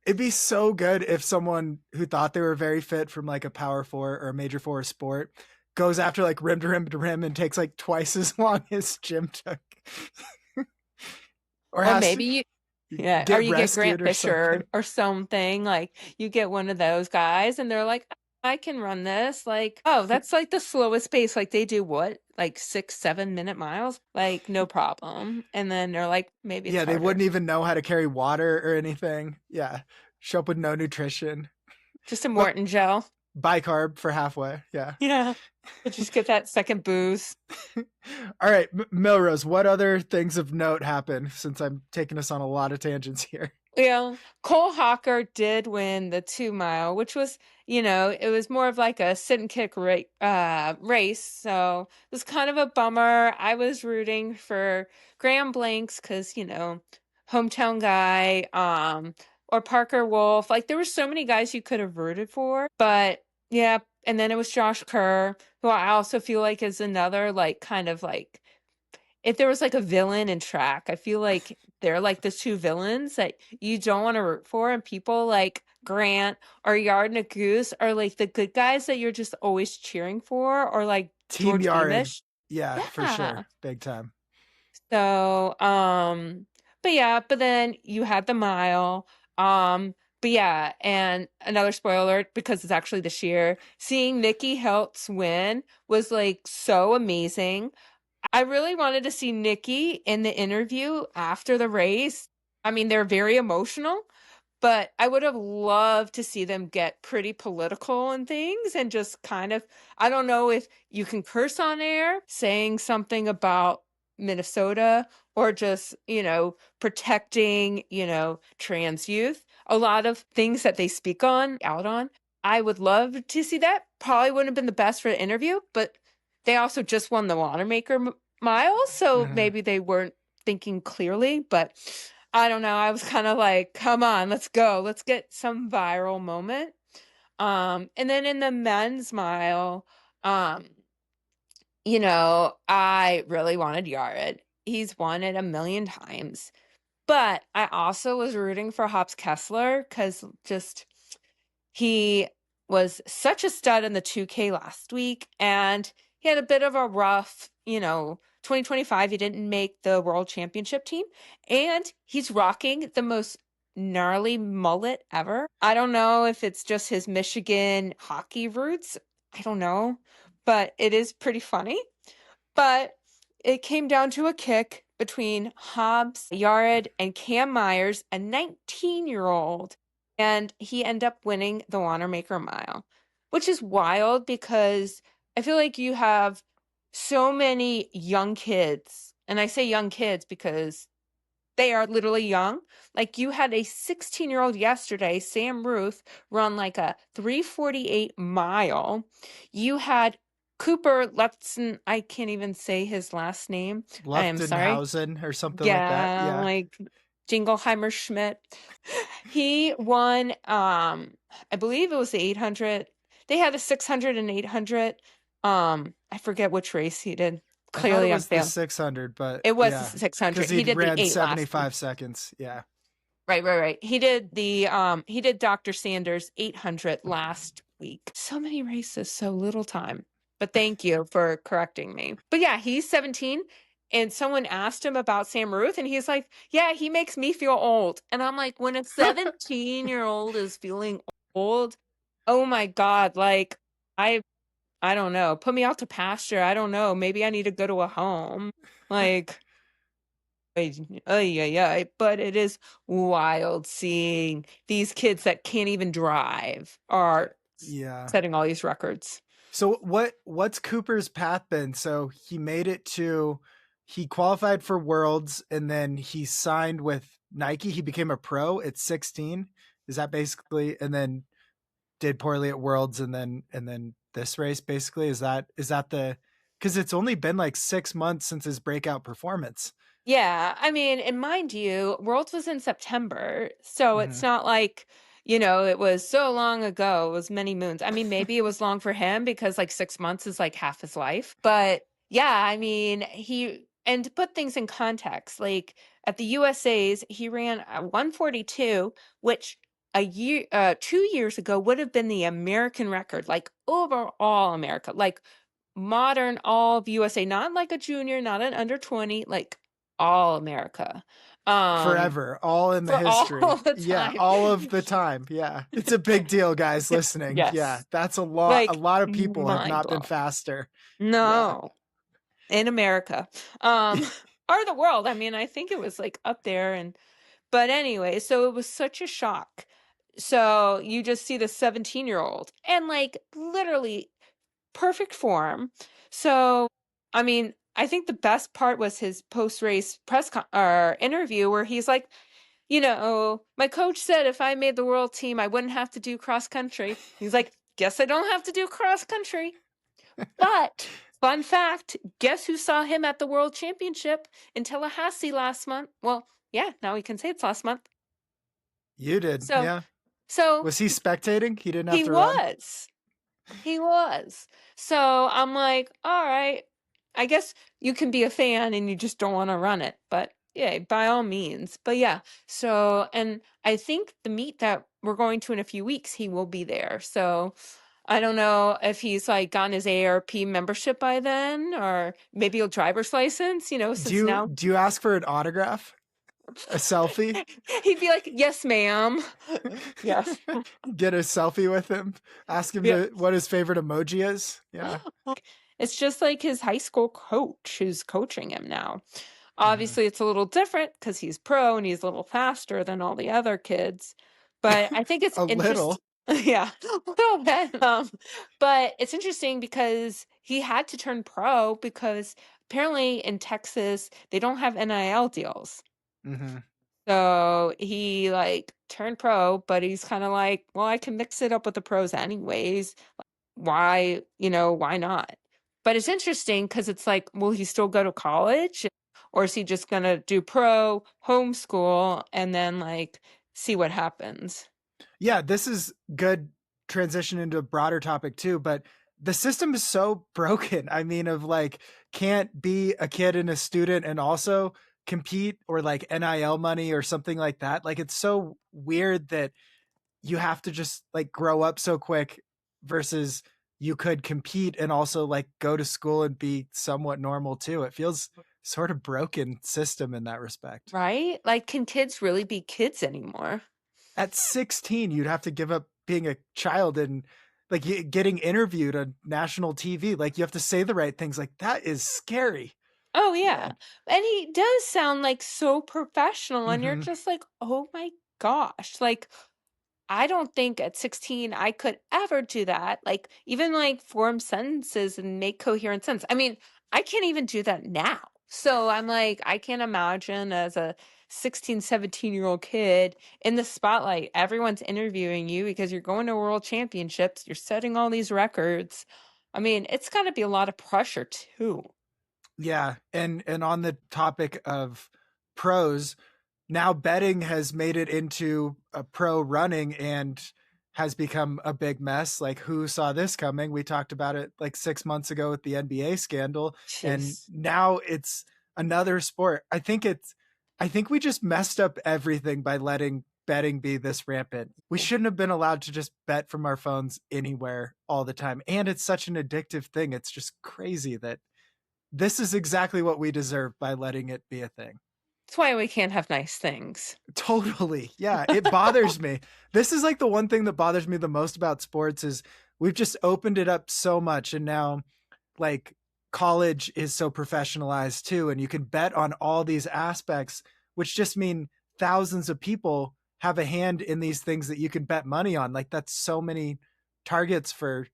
It'd be so good if someone who thought they were very fit from like a power four or a major four sport goes after like rim to rim to rim and takes like twice as long as Jim took. or maybe you get Grant Fisher or something. Like you get one of those guys and they're like, I can run this. Like, oh, that's like the slowest pace. Like they do what? Like 6-7 minute miles? Like no problem. And then they're like, maybe it's they harder. wouldn't even know how to carry water or anything. Yeah. Show up with no nutrition. Just a Morton gel. Bicarb for halfway. Yeah. Yeah. Just get that second boost. All right, Milrose, what other things of note happened since I'm taking us on a lot of tangents here? Yeah, Cole Hawker did win the 2 mile, which was, it was more of like a sit and kick race. So it was kind of a bummer. I was rooting for Graham Blanks because, hometown guy, or Parker Wolf. Like there were so many guys you could have rooted for, but yeah. And then it was Josh Kerr, who I also feel like is another like kind of like, if there was like a villain in track, I feel like they're like the two villains that you don't want to root for, and people like Grant or Yard and a Goose are like the good guys that you're just always cheering for, or like Team George Yard. Beamish. Yeah, for sure. Big time. So, but then you had the mile. But yeah, and another spoiler because it's actually this year, seeing Nikki Heltz win was like so amazing. I really wanted to see Nikki in the interview after the race. I mean, they're very emotional, but I would have loved to see them get pretty political and things and just kind of, I don't know if you can curse on air saying something about Minnesota or just, protecting, trans youth. A lot of things that they speak out on. I would love to see that. Probably wouldn't have been the best for the interview, but they also just won the Watermaker mile, so maybe they weren't thinking clearly, but I don't know. I was kind of like, come on, let's go. Let's get some viral moment. And then in the men's mile, I really wanted Yared. He's won it a million times. But I also was rooting for Hobbs Kessler because he was such a stud in the 2K last week, and he had a bit of a rough, 2025. He didn't make the world championship team, and he's rocking the most gnarly mullet ever. I don't know if it's just his Michigan hockey roots. I don't know, but it is pretty funny. But it came down to a kick between Hobbs Yared and Cam Myers, a 19-year-old, and he ended up winning the Wanamaker Mile, which is wild because I feel like you have so many young kids, and I say young kids because they are literally young. Like you had a 16-year-old yesterday, Sam Ruth, run like a 3:48 mile. You had Cooper Lefton, I can't even say his last name. I am sorry. Leftenhausen or something like that. Yeah. Like Jingleheimer Schmidt. He won, I believe it was the 800. They had a 600 and 800. I forget which race he did. Clearly, I thought it was the 600, but it was the 600. He did ran the 8 75 seconds. Yeah. Right. He did Dr. Sanders 800 last week. So many races, so little time. But thank you for correcting me. But yeah, he's 17, and someone asked him about Sam Ruth, and he's like, yeah, he makes me feel old. And I'm like, when a 17-year-old is feeling old, oh my God, like I don't know. Put me out to pasture. I don't know. Maybe I need to go to a home. Like, yeah. But it is wild seeing these kids that can't even drive are setting all these records. So what's Cooper's path been? So he qualified for Worlds, and then he signed with Nike. He became a pro at 16. Is that basically, and then did poorly at Worlds, and then this race basically? Is that because it's only been like 6 months since his breakout performance. Yeah, I mean, and mind you, Worlds was in September, so it's not like, it was so long ago. It was many moons. I mean, maybe it was long for him because like 6 months is like half his life. But yeah, I mean, and to put things in context, like at the USA's, he ran a 142, which 2 years ago would have been the American record, like overall America, like modern all of USA, not like a junior, not an under 20, like all America. Forever, all in the history. All the yeah, all of the time. Yeah. It's a big deal, guys listening. Yes. Yeah. That's a lot. Like, a lot of people have not been faster. No. Yeah. In America. Or the world. I mean, I think it was like up there, but anyway, so it was such a shock. So you just see the 17-year-old and like literally perfect form. So, I mean, I think the best part was his post-race interview where he's like, my coach said if I made the world team, I wouldn't have to do cross country. He's like, guess I don't have to do cross country. But fun fact, guess who saw him at the world championship in Tallahassee last month? Well, yeah, now we can say it's last month. You did. So, yeah. So was he spectating? He didn't have to run? He was. So I'm like, all right, I guess you can be a fan and you just don't want to run it. But yeah, by all means. But yeah, so, and I think the meet that we're going to in a few weeks, he will be there. So I don't know if he's like gotten his AARP membership by then, or maybe a driver's license, since do you ask for an autograph? A selfie? He'd be like, yes, ma'am. Yes. Get a selfie with him. Ask him what his favorite emoji is. Yeah. It's just like his high school coach who's coaching him now. Obviously, it's a little different because he's pro and he's a little faster than all the other kids. But I think it's little. Yeah, a little bit. But it's interesting because he had to turn pro because apparently in Texas, they don't have NIL deals. So he like turned pro, but he's kind of like, well, I can mix it up with the pros anyways. Why not? But it's interesting because it's like, will he still go to college, or is he just gonna do pro homeschool and then like see what happens? Yeah, this is good transition into a broader topic too, but the system is so broken. I mean, of like, can't be a kid and a student and also compete or like NIL money or something like that. Like it's so weird that you have to just like grow up so quick versus you could compete and also like go to school and be somewhat normal too. It feels sort of broken system in that respect. Right? Like, can kids really be kids anymore? At 16, you'd have to give up being a child and like getting interviewed on national TV. Like you have to say the right things. Like that is scary. Oh, yeah. And he does sound like so professional, and you're Mm-hmm. just like, oh my gosh. Like, I don't think at 16 I could ever do that. Like, even like form sentences and make coherent sense. I mean, I can't even do that now. So I'm like, I can't imagine as a 16, 17-year-old kid in the spotlight, everyone's interviewing you because you're going to world championships, you're setting all these records. I mean, it's got to be a lot of pressure too. Yeah, and on the topic of pros, now betting has made it into a pro running and has become a big mess. Like who saw this coming? We talked about it like 6 months ago with the NBA scandal, and Jeez. now it's another sport. I think we just messed up everything by letting betting be this rampant. We shouldn't have been allowed to just bet from our phones anywhere all the time. And it's such an addictive thing. It's just crazy that this is exactly what we deserve by letting it be a thing. That's why we can't have nice things. Totally. Yeah, it bothers me. This is like the one thing that bothers me the most about sports is we've just opened it up so much, and now like college is so professionalized too, and you can bet on all these aspects, which just mean thousands of people have a hand in these things that you can bet money on. Like that's so many targets for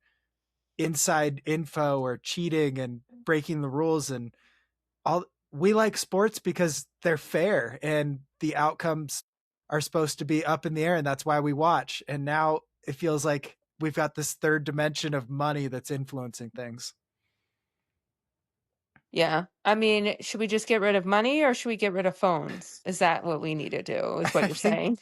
inside info or cheating and breaking the rules, and all we like sports because they're fair and the outcomes are supposed to be up in the air, and that's why we watch. And now it feels like we've got this third dimension of money that's influencing things. Yeah. I mean, should we just get rid of money or should we get rid of phones? Is that what we need to do, is what I you're think saying?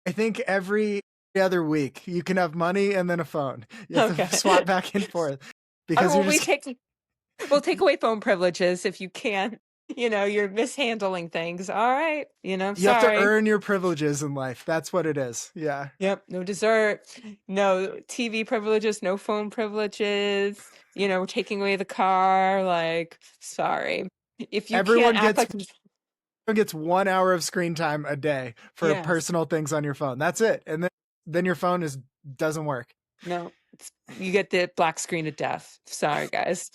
I think every other week you can have money and then a phone. You have Okay. to swap back and forth because Well, you're just we'll take away phone privileges if you can. You're mishandling things. All right. you have to Sorry. earn your privileges in life. That's what it is. Yeah. Yep. No dessert, no TV privileges, no phone privileges, taking away the car. Like, sorry. If you can't Everyone act gets like, everyone gets 1 hour of screen time a day for yes. personal things on your phone. That's it. And then your phone doesn't work. No, you get the black screen of death. Sorry, guys.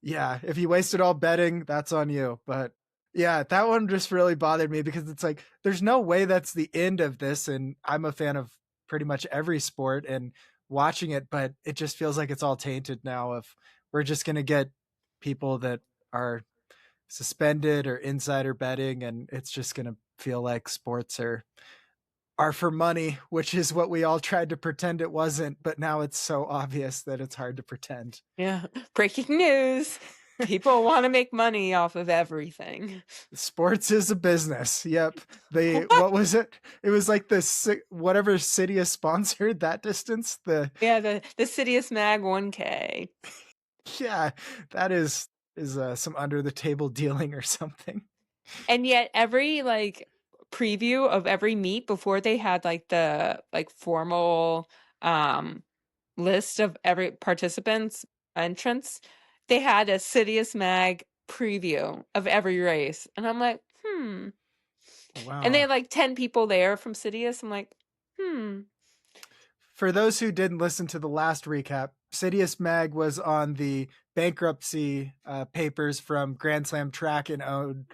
Yeah, if you waste it all betting, that's on you. But yeah, that one just really bothered me because it's like there's no way that's the end of this, and I'm a fan of pretty much every sport and watching it, but it just feels like it's all tainted now. If we're just gonna get people that are suspended or insider betting, and it's just gonna feel like sports are for money, which is what we all tried to pretend it wasn't, but now it's so obvious that it's hard to pretend. Yeah. Breaking news. People want to make money off of everything. Sports is a business. Yep. What was it? It was like whatever Cydia sponsored that distance. Yeah, the Sidious Mag 1K. Yeah, that is some under the table dealing or something. And yet every like preview of every meet before they had like the like formal list of every participant's entrance, they had a Sidious Mag preview of every race. And I'm like, Wow. And they had like 10 people there from Sidious. I'm like, For those who didn't listen to the last recap, Sidious Mag was on the bankruptcy papers from Grand Slam Track and owed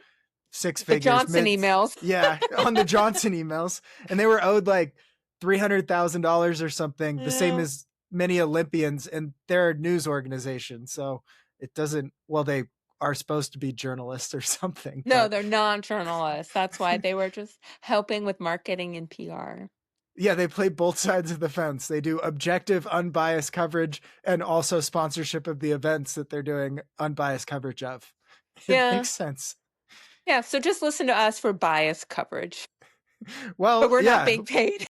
six figures. The Johnson emails. Yeah, on the Johnson emails. And they were owed like $300,000 or something, the same as many Olympians, and they're a news organization. So it doesn't, well, they are supposed to be journalists or something. No, but they're non-journalists. That's why they were just helping with marketing and PR. yeah, they play both sides of the fence. They do objective, unbiased coverage and also sponsorship of the events that they're doing unbiased coverage of. It makes sense. Yeah, so just listen to us for biased coverage. Well, but we're not being paid.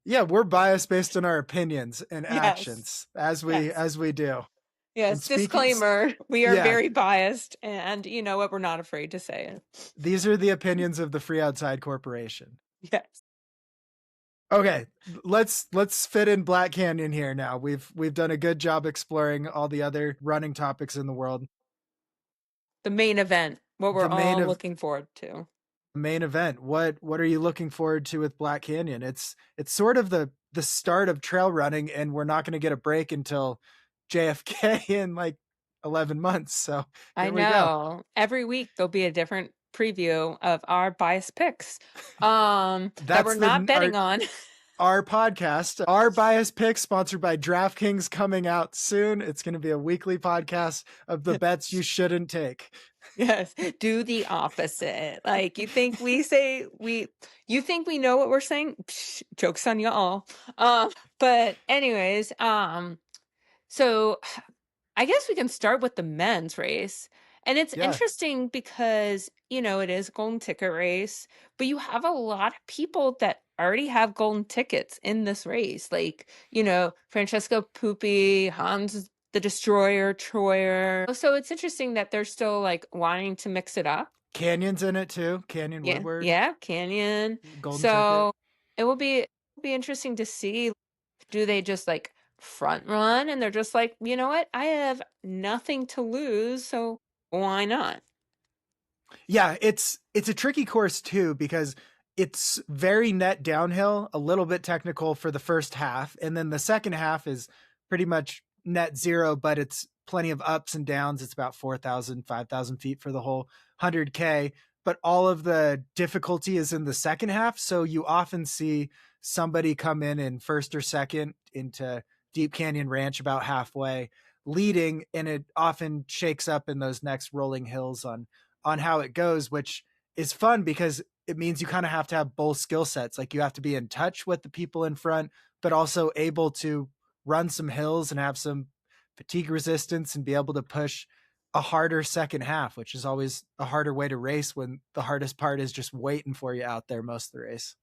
Yeah, we're biased based on our opinions and actions as we do. Yes, disclaimer. We are yeah, very biased, and you know what? We're not afraid to say it. these are the opinions of the Free Outside Corporation. Yes. Okay, let's fit in Black Canyon here now. We've done a good job exploring all the other running topics in the world. The main event, what we're all looking forward to. Main event. What are you looking forward to with Black Canyon? It's sort of the start of trail running, and we're not going to get a break until JFK in like 11 months. So I here we go. know. Every week there'll be a different preview of our biased picks that we're not betting on. Our podcast, our bias picks, sponsored by DraftKings, coming out soon. It's going to be a weekly podcast of the bets you shouldn't take. Yes, do the opposite. Like, you think we think we know what we're saying? Psh, joke's on y'all. But anyways, so I guess we can start with the men's race. And it's interesting because, it is a golden ticket race, but you have a lot of people that already have golden tickets in this race. Like, Francesco Pupi, Hans the Destroyer, Troyer. So it's interesting that they're still like wanting to mix it up. Canyon's in it too. Canyon Woodward. Yeah, Canyon. Golden so ticket. It will be interesting to see. Do they just like front run and they're just like, you know what? I have nothing to lose, so why not? Yeah, it's a tricky course too, because it's very net downhill, a little bit technical for the first half, and then the second half is pretty much net zero, but it's plenty of ups and downs. It's about 4,000, 5,000 feet for the whole 100K, but all of the difficulty is in the second half. So you often see somebody come in first or second into Deep Canyon Ranch about halfway leading, and it often shakes up in those next rolling hills on how it goes, which is fun because it means you kind of have to have both skill sets. Like, you have to be in touch with the people in front, but also able to run some hills and have some fatigue resistance and be able to push a harder second half, which is always a harder way to race when the hardest part is just waiting for you out there most of the race.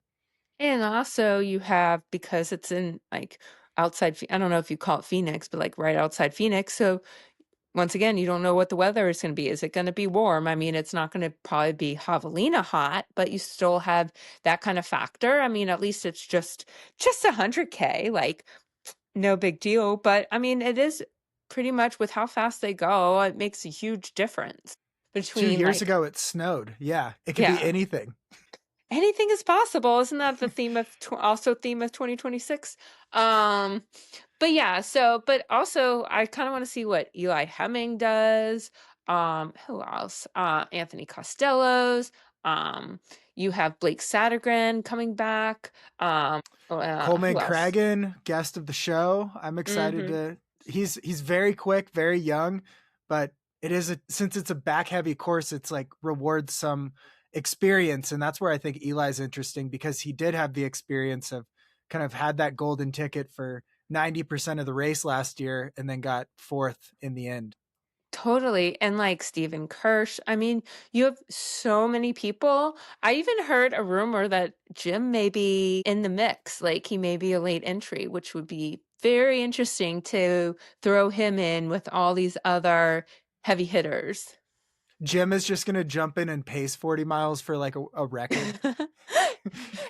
And also you have, because it's in like outside, I don't know if you call it Phoenix, but like right outside Phoenix. So once again, you don't know what the weather is going to be. Is it going to be warm? I mean, it's not going to probably be javelina hot, but you still have that kind of factor. I mean, at least it's just 100K, like no big deal. But I mean, it is pretty much with how fast they go, it makes a huge difference. Between 2 years ago, it snowed. Yeah, it could be anything. Anything is possible. Isn't that the theme of theme of 2026? But yeah, but also I kind of want to see what Eli Hemming does. Who else? Anthony Costello's. You have Blake Sattergren coming back. Coleman Cragen, guest of the show. I'm excited to. He's very quick, very young, but since it's a back heavy course, it's like rewards some experience, and that's where I think Eli's interesting, because he did have the experience of kind of had that golden ticket for 90% of the race last year and then got fourth in the end. Totally. And like Stephen Kirsch, I mean, you have so many people. I even heard a rumor that Jim may be in the mix, like he may be a late entry, which would be very interesting to throw him in with all these other heavy hitters. Jim is just going to jump in and pace 40 miles for like a record.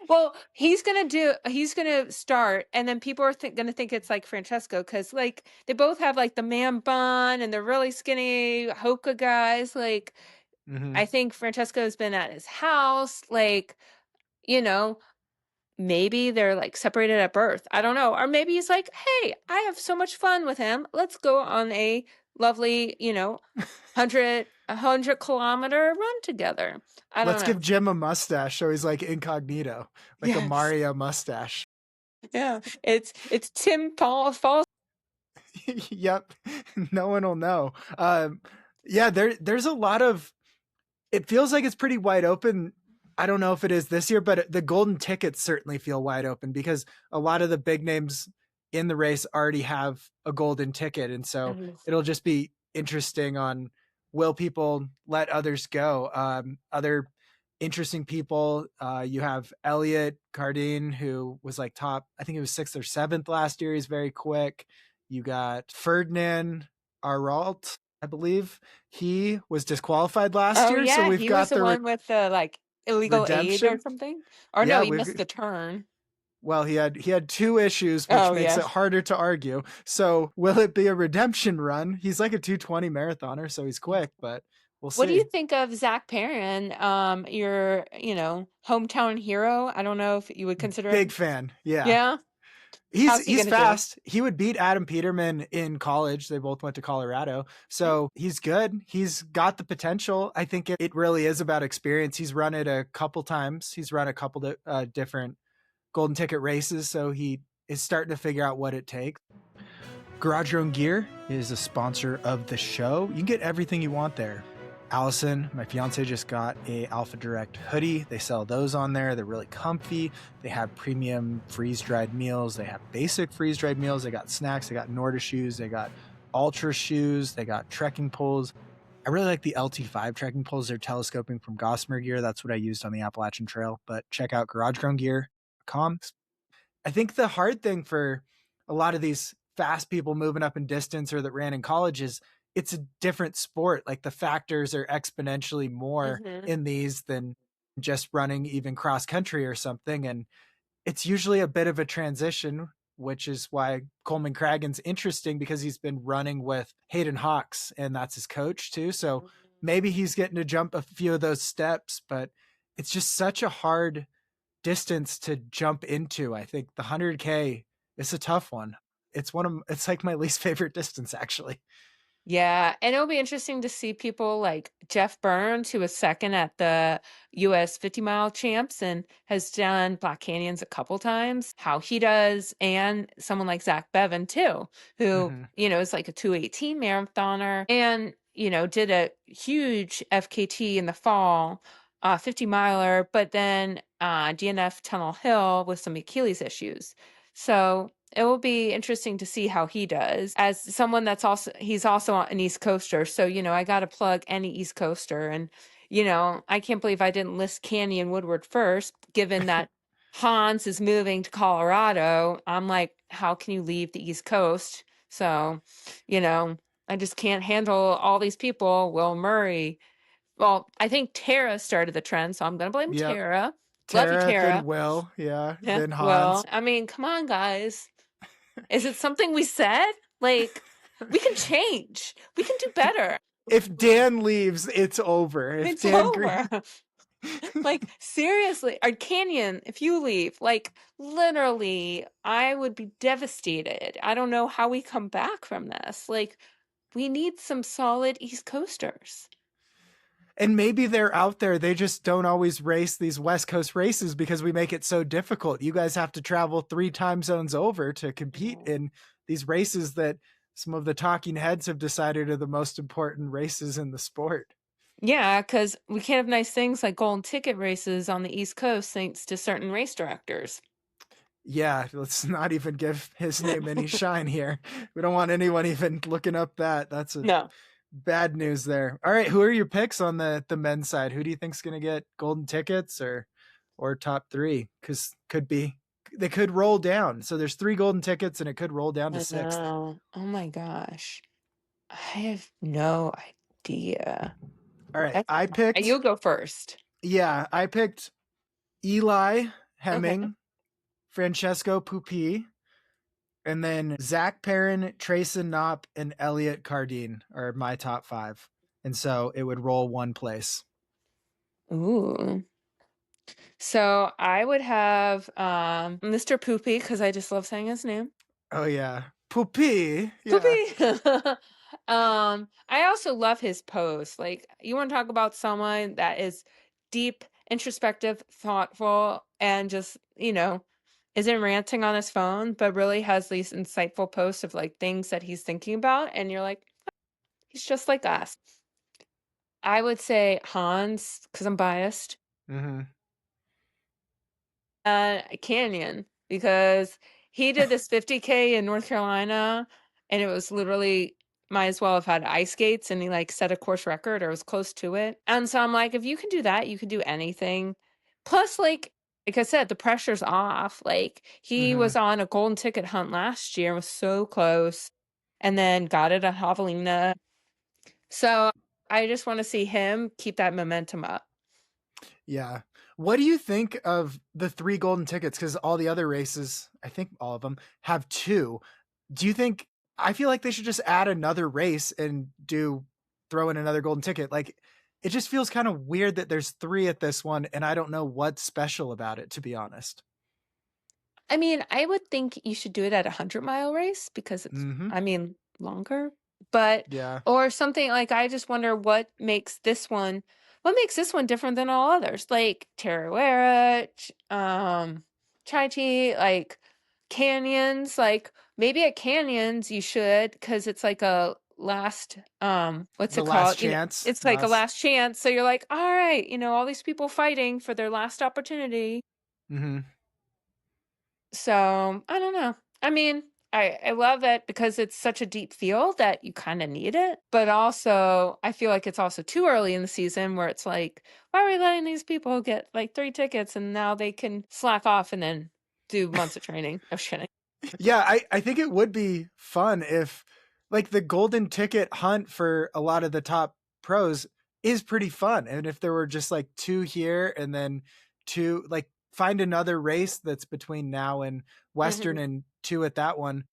Well, he's going to start, and then people are going to think it's like Francesco, because like they both have like the man bun and they're really skinny Hoka guys. Like, I think Francesco's been at his house, like, maybe they're like separated at birth. I don't know. Or maybe he's like, hey, I have so much fun with him. Let's go on a lovely, 100-kilometer run together. I don't know. Let's give Jim a mustache so he's like incognito, like a Mario mustache. Yeah, it's Tim Paul. Yep, no one will know. Yeah, there's a lot of. It feels like it's pretty wide open. I don't know if it is this year, but the golden tickets certainly feel wide open because a lot of the big names in the race already have a golden ticket, and so it'll just be interesting on, will people let others go? Other interesting people, you have Elliot Cardine, who was like top, I think it was 6th or 7th last year. He's very quick. You got Ferdinand, Aralt, I believe. He was disqualified last Oh year, so yeah, we've he was got the the one with the like illegal aid or redemption. something. Or no, Yeah, he we've missed the turn. well, he had two issues, which Oh makes it yes. harder to argue. So, will it be a redemption run? He's like a 220 marathoner, so he's quick, but we'll What do you see. think of Zach Perrin? Your, hometown hero. I don't know if you would consider Big him. fan. Yeah. Yeah. He's How's he he's gonna do? fast. He would beat Adam Peterman in college. They both went to Colorado. Yeah. So he's good. He's got the potential. I think it really is about experience. He's run it a couple times. He's run a couple different golden ticket races. So he is starting to figure out what it takes. Garage Your Own Gear is a sponsor of the show. You can get everything you want there. Allison, my fiance, just got a Alpha Direct hoodie. They sell those on there. They're really comfy. They have premium freeze-dried meals. They have basic freeze-dried meals. They got snacks. They got Norda shoes. They got Ultra shoes. They got trekking poles. I really like the LT5 trekking poles. They're telescoping from Gossamer gear. That's what I used on the Appalachian Trail. But check out garagegrowngear.com. I think the hard thing for a lot of these fast people moving up in distance or that ran in college is it's a different sport. Like the factors are exponentially more in these than just running even cross country or something. And it's usually a bit of a transition, which is why Coleman Cragen's interesting because he's been running with Hayden Hawks and that's his coach too. So maybe he's getting to jump a few of those steps, but it's just such a hard distance to jump into. I think the 100K is a tough one. It's like my least favorite distance actually. Yeah, and it'll be interesting to see people like Jeff Burns, who was second at the US 50-mile champs and has done Black Canyons a couple times, how he does, and someone like Zach Bevan too, who, Mm-hmm. is like a 218 marathoner and, did a huge FKT in the fall, 50 miler, but then DNF Tunnel Hill with some Achilles issues. So it will be interesting to see how he does as someone he's also an East Coaster. So, I got to plug any East Coaster. And, I can't believe I didn't list Canyon Woodward first, given that Hans is moving to Colorado. I'm like, how can you leave the East Coast? So, I just can't handle all these people. Will Murray. Well, I think Tara started the trend, so I'm going to blame Yep. Tara. Love you, Tara, then Tara. Will, yeah, Yeah. then Well, Hans. I mean, come on, guys. Is it something we said? Like, we can change. We can do better. If Dan leaves, it's over. If It's Dan over. Like, seriously, our Canyon, if you leave, like, literally, I would be devastated. I don't know how we come back from this. Like, we need some solid East Coasters. And maybe they're out there. They just don't always race these West Coast races because we make it so difficult. You guys have to travel 3 time zones over to compete in these races that some of the talking heads have decided are the most important races in the sport. Yeah, because we can't have nice things like golden ticket races on the East Coast thanks to certain race directors. Yeah, let's not even give his name any shine here. We don't want anyone even looking up that. That's a No. bad news there. All right, who are your picks on the men's side? Who do you think's going to get golden tickets or top 3? Because they could roll down. So there's 3 golden tickets and it could roll down to 6th. Oh my gosh. I have no idea. All right, I picked. You go first. Yeah, I picked Eli Hemming, Okay. Francesco Pupi, and then Zach Perrin, Trayson Knopp, and Elliot Cardine are my top 5. And so it would roll one place. Ooh. So I would have Mr. Poopy because I just love saying his name. Oh yeah, Pupi. Yeah. Poopy. I also love his pose. Like, you want to talk about someone that is deep, introspective, thoughtful, and just, isn't ranting on his phone, but really has these insightful posts of like things that he's thinking about, and you're like, he's just like us. I would say Hans, because I'm biased. Mm-hmm. Canyon, because he did this 50K in North Carolina, and it was literally might as well have had ice skates, and he like set a course record or was close to it. And so I'm like, if you can do that, you can do anything. Plus, like I said, the pressure's off. Like, he was on a golden ticket hunt last year and was so close. and then got it at Javelina. So I just want to see him keep that momentum up. Yeah. What do you think of the 3 golden tickets? Because all the other races, I think all of them, have 2. Do you think, I feel like they should just add another race and throw in another golden ticket? Like, it just feels kind of weird that there's 3 at this one, and I don't know what's special about it, to be honest. I mean, I would think you should do it at a 100-mile race because it's, Mm-hmm. I mean, longer. But Yeah. or something like, I just wonder what makes this one different than all others, like Tarawera, Chai Tea, like canyons. Like maybe at canyons you should, because it's like a last what's The it last called? chance. It's like a last chance. So you're like, all right, all these people fighting for their last opportunity. Mm-hmm. So I don't know. I mean, I love it because it's such a deep field that you kind of need it. But also, I feel like it's also too early in the season where it's like, why are we letting these people get like 3 tickets and now they can slack off and then do months of training? Oh, shit. Yeah, I think it would be fun if, like, the golden ticket hunt for a lot of the top pros is pretty fun. And if there were just like 2 here and then 2, like, find another race that's between now and Western and 2 at that one,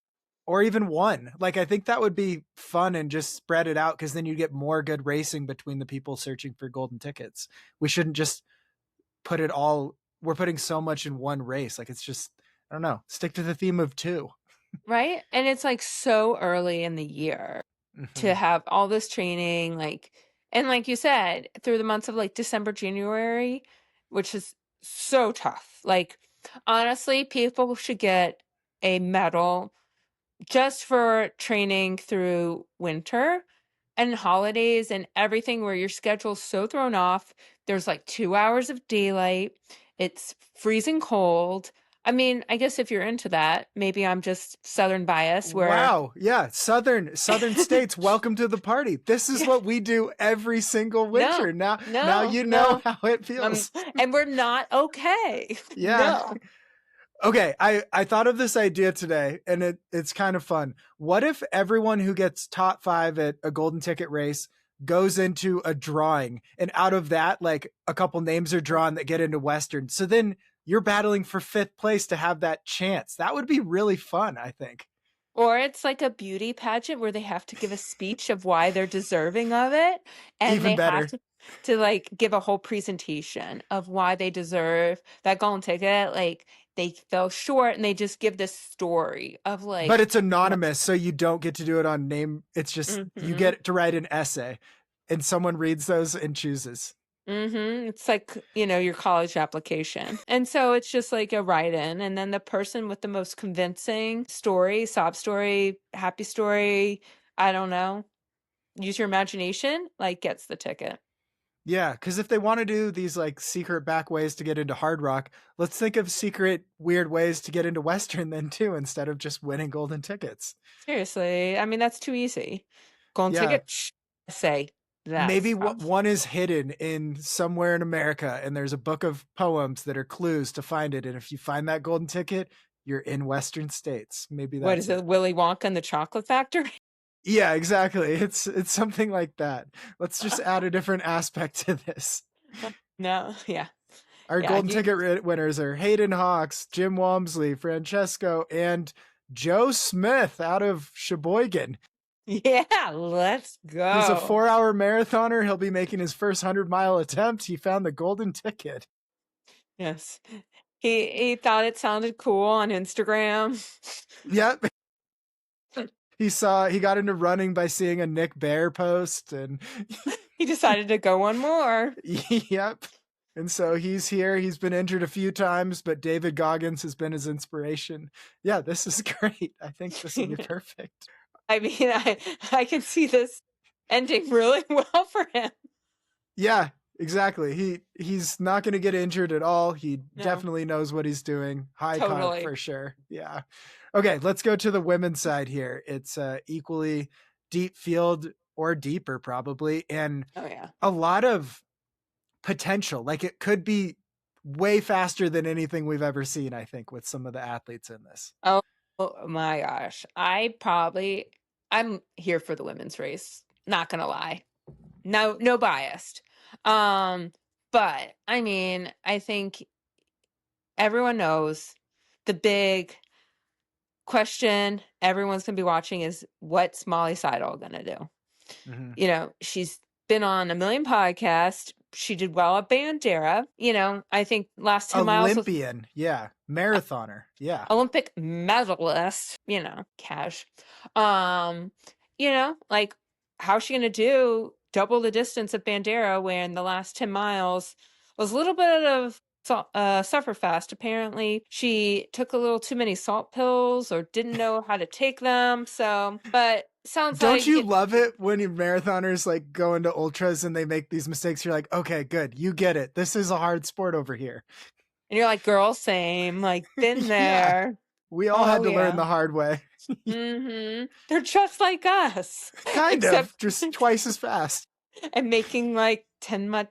or even 1. Like, I think that would be fun and just spread it out, because then you get more good racing between the people searching for golden tickets. We shouldn't just put it all, we're putting so much in one race. Like, it's just, I don't know, stick to the theme of 2. Right? And it's like so early in the year to have all this training, like, and like you said, through the months of like December, January, which is so tough. Like, honestly, people should get a medal just for training through winter and holidays and everything, where your schedule's so thrown off. There's like 2 hours of daylight. It's freezing cold. I mean, I guess if you're into that, maybe I'm just Southern bias where Wow. Yeah. Southern states, welcome to the party. This is what we do every single winter. Now you know how it feels. And we're not okay. Yeah. No. Okay, I thought of this idea today, and it's kind of fun. What if everyone who gets top 5 at a golden ticket race goes into a drawing, and out of that, like, a couple names are drawn that get into Western? So then you're battling for 5th place to have that chance. That would be really fun, I think. Or it's like a beauty pageant where they have to give a speech of why they're deserving of it. And Even they better. have to like give a whole presentation of why they deserve that golden ticket. Like, they fell short and they just give this story of like. But it's anonymous, so you don't get to do it on name. It's just, you get to write an essay, and someone reads those and chooses. It's like, your college application. And so it's just like a write-in. And then the person with the most convincing story, sob story, happy story, I don't know, use your imagination, like, gets the ticket. Yeah, because if they want to do these like secret back ways to get into Hard Rock, let's think of secret weird ways to get into Western then too, instead of just winning golden tickets. Seriously, I mean, that's too easy. Golden ticket, say that. Maybe one is hidden in somewhere in America, and there's a book of poems that are clues to find it. And if you find that golden ticket, you're in Western states. Maybe that's what is it, Willy Wonka and the Chocolate Factory? Yeah, exactly. It's something like that. Let's just add a different aspect to this. No, yeah. Our golden ticket winners are Hayden Hawks, Jim Walmsley, Francesco, and Joe Smith out of Sheboygan. Yeah, let's go. He's a 4-hour marathoner. He'll be making his first 100-mile attempt. He found the golden ticket. Yes. He thought it sounded cool on Instagram. Yep. He got into running by seeing a Nick Bear post, and he decided to go one more. Yep. And so he's here. He's been injured a few times, but David Goggins has been his inspiration. Yeah, this is great. I think this will be perfect. I mean, I can see this ending really well for him. Yeah, exactly. He's not going to get injured at all. He definitely knows what he's doing. High con for sure. Yeah. Okay, let's go to the women's side here. It's equally deep field, or deeper probably, and a lot of potential. Like, it could be way faster than anything we've ever seen, I think, with some of the athletes in this. Oh my gosh. I probably I'm here for the women's race. Not gonna lie. No biased. But I mean, I think everyone knows the big question everyone's gonna be watching is what's Molly Seidel gonna do? Mm-hmm. You know, she's been on a million podcasts. She did well at Bandera. You know, I think last 10 miles was Olympian, yeah, marathoner, yeah. Olympic medalist, you know, cash. You know, like how's she gonna do double the distance at Bandera when the last 10 miles was a little bit of sufferfest. Apparently she took a little too many salt pills or didn't know how to take them. So, but sounds Don't like you love it when your marathoners like go into ultras and they make these mistakes? You're like, okay, good, you get it. This is a hard sport over here. and you're like, girl, same, like been there. Yeah, we all had to learn the hard way. They're just like us. Kind of, just twice as fast. And making like 10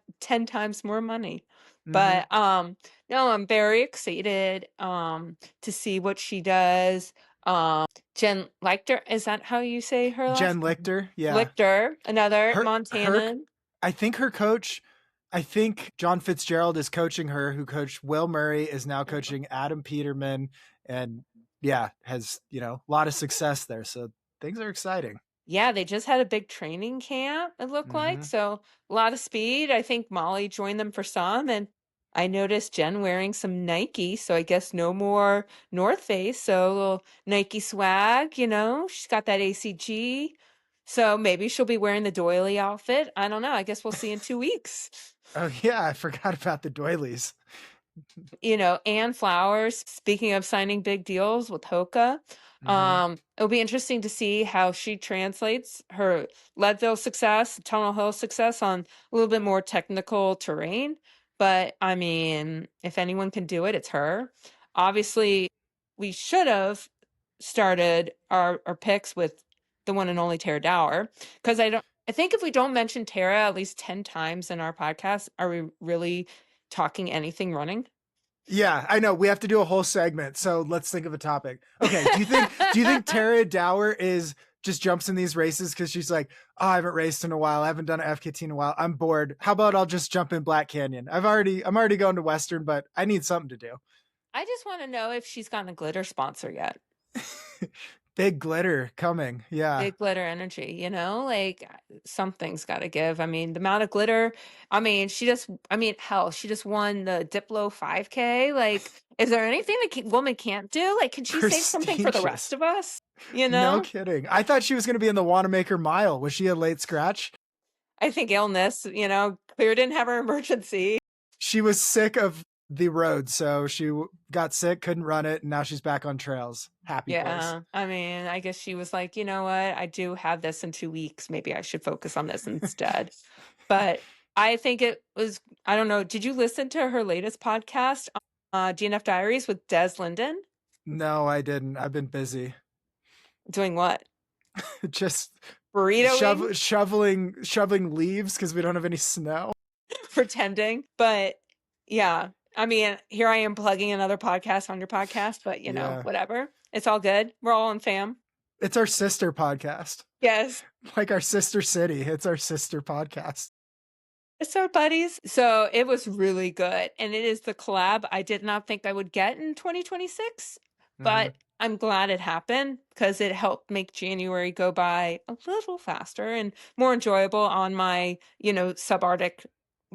times more money. Mhm. But no, I'm very excited to see what she does. Jen Lichter, is that how you say her last Jen Lichter, yeah. Lichter, another Montana. I think her coach, I think John Fitzgerald is coaching her, who coached Will Murray, is now coaching Adam Peterman, and yeah, has, you know, a lot of success there. So things are exciting. Yeah, they just had a big training camp, it looked like. So a lot of speed. I think Molly joined them for some. And I noticed Jen wearing some Nike. So I guess no more North Face. So a little Nike swag, you know. She's got that ACG. So maybe she'll be wearing the doily outfit. I don't know. I guess we'll see in 2 weeks. Oh, yeah. I forgot about the doilies. You know, Ann Flowers, speaking of signing big deals with Hoka. It'll be interesting to see how she translates her Leadville success, Tunnel Hill success on a little bit more technical terrain. But I mean, if anyone can do it, it's her. Obviously, we should have started our picks with the one and only Tara Dower, because I think if we don't mention Tara at least 10 times in our podcast, are we really talking anything running? Yeah, I know. We have to do a whole segment. So let's think of a topic. Okay. Do you think Tara Dower is just jumps in these races because she's like, oh, I haven't raced in a while. I haven't done an FKT in a while. I'm bored. How about I'll just jump in Black Canyon? I'm already going to Western, but I need something to do. I just want to know if she's gotten a glitter sponsor yet. Big glitter coming. Yeah. Big glitter energy, you know, like something's got to give. I mean, the amount of glitter, I mean, she just won the Diplo 5K. Like, is there anything that woman can't do? Like, can she say something for the rest of us? You know? No kidding. I thought she was going to be in the Wanamaker Mile. Was she a late scratch? I think illness, you know, Clear didn't have her emergency. She was sick of the road, so she got sick, couldn't run it, and now she's back on trails. Happy place. I mean, I guess she was like, you know what, I do have this in 2 weeks, maybe I should focus on this instead. But I think it was, I don't know, did you listen to her latest podcast, DNF Diaries with Des Linden? No, I didn't. I've been busy. Doing what? Just Burrito shoveling leaves because we don't have any snow. Pretending. But yeah, I mean, here I am plugging another podcast on your podcast, but you know, whatever. It's all good. We're all in fam. It's our sister podcast. Yes. Like our sister city. It's our sister podcast. It's our buddies. So it was really good. And it is the collab I did not think I would get in 2026, but I'm glad it happened because it helped make January go by a little faster and more enjoyable on my, you know, subarctic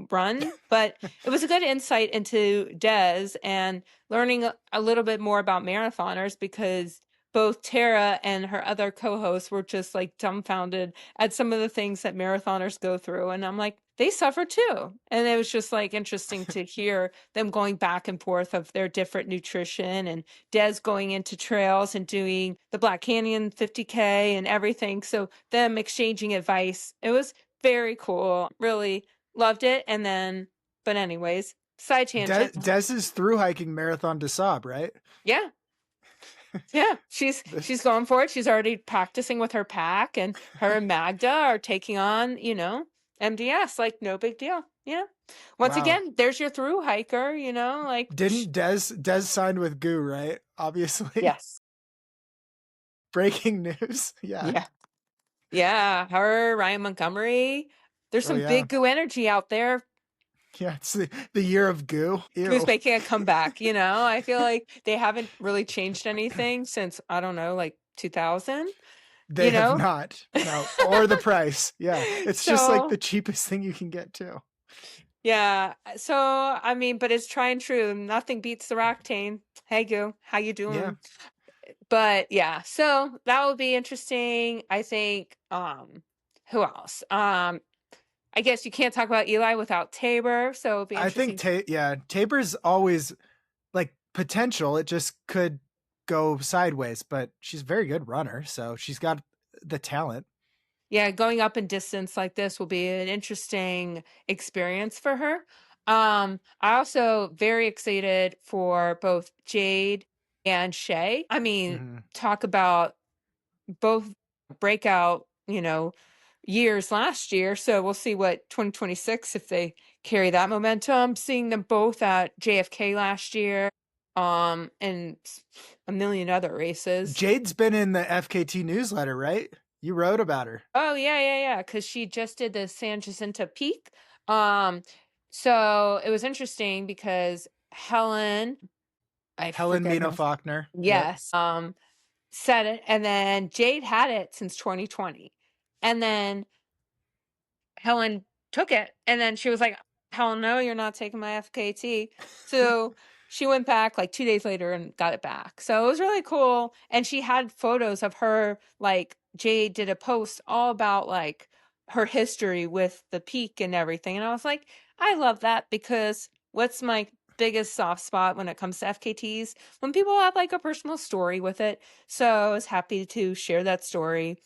run. But it was a good insight into Des and learning a little bit more about marathoners, because both Tara and her other co-hosts were just like dumbfounded at some of the things that marathoners go through. And I'm like, they suffer too. And it was just like interesting to hear them going back and forth of their different nutrition, and Des going into trails and doing the Black Canyon 50K and everything. So them exchanging advice. It was very cool. Really loved it. And then, but anyways, side tangent. Des is through hiking Marathon des Sables, right? Yeah. Yeah, she's going for it. She's already practicing with her pack, and her and Magda are taking on, you know, MDS, like no big deal. Yeah. Once again, there's your through hiker, you know, like didn't Des signed with Goo, right? Obviously. Yes. Breaking news. Yeah. Yeah, her, Ryan Montgomery. There's Oh some yeah. big goo energy out there. Yeah, it's the year of goo. Who's Ew. making a comeback, you know? I feel like they haven't really changed anything since, I don't know, like 2000, They you have know? not. No. Or the price. Yeah. It's just like So, the cheapest thing you can get too. yeah. So, I mean, but it's tried and true. Nothing beats the Roctane. Hey, Goo, how you Yeah. doing? But yeah, so that will be interesting. I think, who else? I guess you can't talk about Eli without Tabor, so it'll be I think interesting. Tabor's always like potential. It just could go sideways, but she's a very good runner, so she's got the talent. Yeah, going up in distance like this will be an interesting experience for her. I also very excited for both Jade and Shai. I mean, Mm-hmm. talk about both breakout, years last year. So we'll see what 2026 if they carry that momentum. Seeing them both at JFK last year, and a million other races. Jade's been in the FKT newsletter, right? You wrote about her. Oh yeah. Because she just did the San Jacinto Peak. So it was interesting because I Helen forget Mino her. Faulkner. Yep. Yes. Said it, and then Jade had it since 2020, and then Helen took it, and then she was like, "Hell no, you're not taking my FKT." So she went back like 2 days later and got it back. So it was really cool. And she had photos of her, like Jade did a post all about like her history with the peak and everything. And I was like, I love that because what's my biggest soft spot when it comes to FKTs? When people have like a personal story with it. So I was happy to share that story.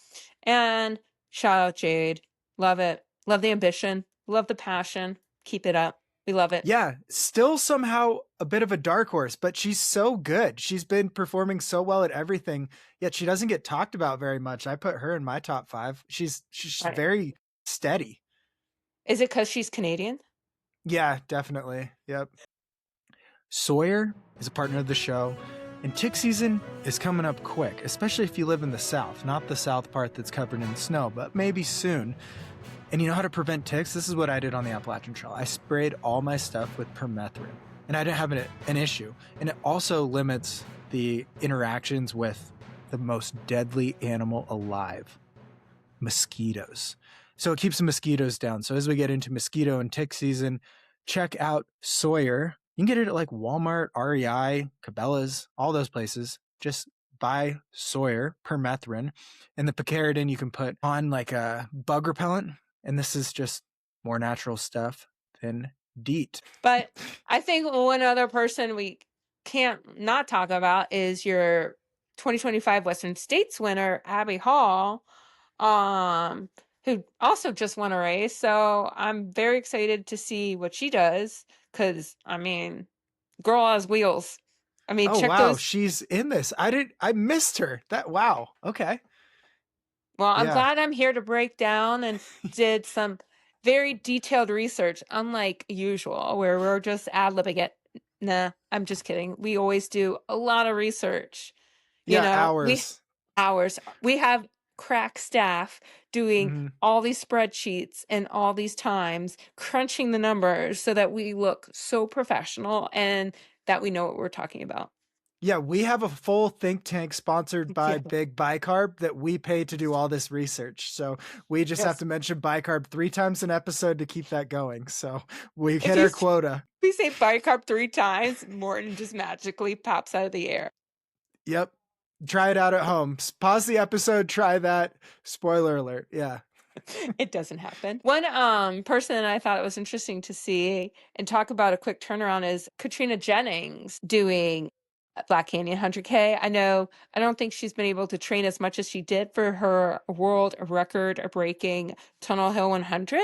And shout out Jade. Love it. Love the ambition. Love the passion. Keep it up. We love it. Yeah, still somehow a bit of a dark horse, but she's so good. She's been performing so well at everything, yet she doesn't get talked about very much. I put her in my top 5. She's Right. very steady. Is it because she's Canadian? Yeah, definitely. Yep. Sawyer is a partner of the show, and tick season is coming up quick, especially if you live in the south, not the south part that's covered in snow, but maybe soon. And you know how to prevent ticks? This is what I did on the Appalachian Trail. I sprayed all my stuff with permethrin, and I didn't have an issue. And it also limits the interactions with the most deadly animal alive, mosquitoes. So it keeps the mosquitoes down. So as we get into mosquito and tick season, check out Sawyer. You can get it at like Walmart, REI, Cabela's, all those places. Just buy Sawyer permethrin, and the picaridin you can put on like a bug repellent. And this is just more natural stuff than DEET. But I think one other person we can't not talk about is your 2025 Western States winner, Abby Hall, who also just won a race. So I'm very excited to see what she does because, I mean, girl has wheels. I mean, Oh check wow, those. she's in this. I missed her. Wow. Okay. Well, I'm Yeah. glad I'm here to break down and did some very detailed research, unlike usual, where we're just ad-libbing it. Nah, I'm just kidding. We always do a lot of research. Yeah, We hours. hours. We have crack staff doing Mm-hmm. all these spreadsheets and all these times, crunching the numbers so that we look so professional and that we know what we're talking about. Yeah, we have a full think tank sponsored by Yeah. Big Bicarb that we pay to do all this research. So we just have Yes. to mention Bicarb 3 times an episode to keep that going. So we If hit you our quota. We say bicarb 3 times, Morton just magically pops out of the air. Yep. Try it out at home. Pause the episode, try that. Spoiler alert. Yeah. It doesn't happen. One person I thought it was interesting to see and talk about a quick turnaround is Caitriona Jennings doing Black Canyon 100K. I don't think she's been able to train as much as she did for her world record breaking Tunnel Hill 100,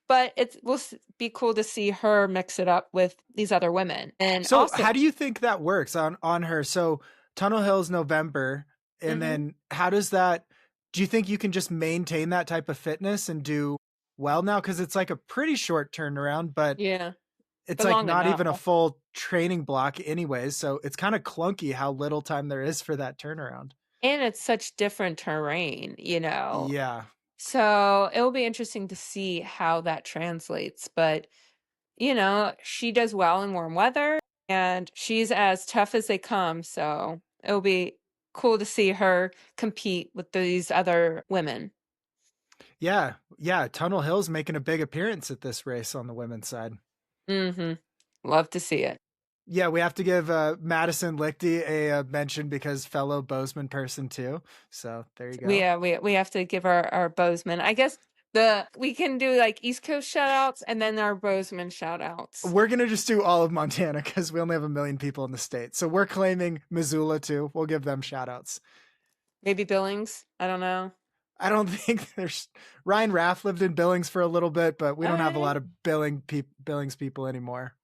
but it will be cool to see her mix it up with these other women. And So also, how do you think that works on her? So Tunnel Hill's November, and then how does that, do you think you can just maintain that type of fitness and do well now? Because it's like a pretty short turnaround, but yeah, it's but like long not even a enough. full training block anyways. So it's kind of clunky how little time there is for that turnaround. And it's such different terrain. Yeah. So it'll be interesting to see how that translates. But, she does well in warm weather and she's as tough as they come. So it'll be cool to see her compete with these other women. Yeah, yeah. Tunnel Hill's making a big appearance at this race on the women's side. Mm-hmm. Love to see it. Yeah, we have to give Madison Lichty a mention because fellow Bozeman person too. So there you go. We have to give our Bozeman. I guess we can do like East Coast shout outs and then our Bozeman shout outs. We're gonna just do all of Montana because we only have 1 million people in the state. So we're claiming Missoula too. We'll give them shout outs. Maybe Billings. I don't know. I don't think there's Ryan Raff lived in Billings for a little bit, but we don't have a lot of Billings people anymore.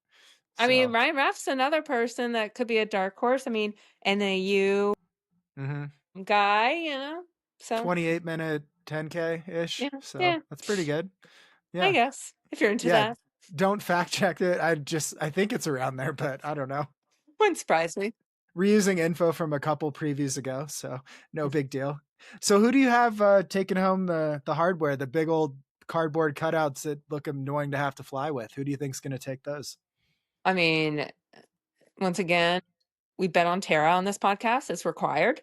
I mean, Ryan Raff's another person that could be a dark horse. I mean, NAU guy, so 28-minute 10K ish. yeah, So yeah. that's pretty good. Yeah. I guess if you're into that. Don't fact check it. I think it's around there, but I don't know. Wouldn't surprise me. Reusing info from a couple previews ago, so no big deal. So who do you have taking home the hardware, the big old cardboard cutouts that look annoying to have to fly with? Who do you think's going to take those? I mean, once again, we bet on Tara on this podcast. It's required.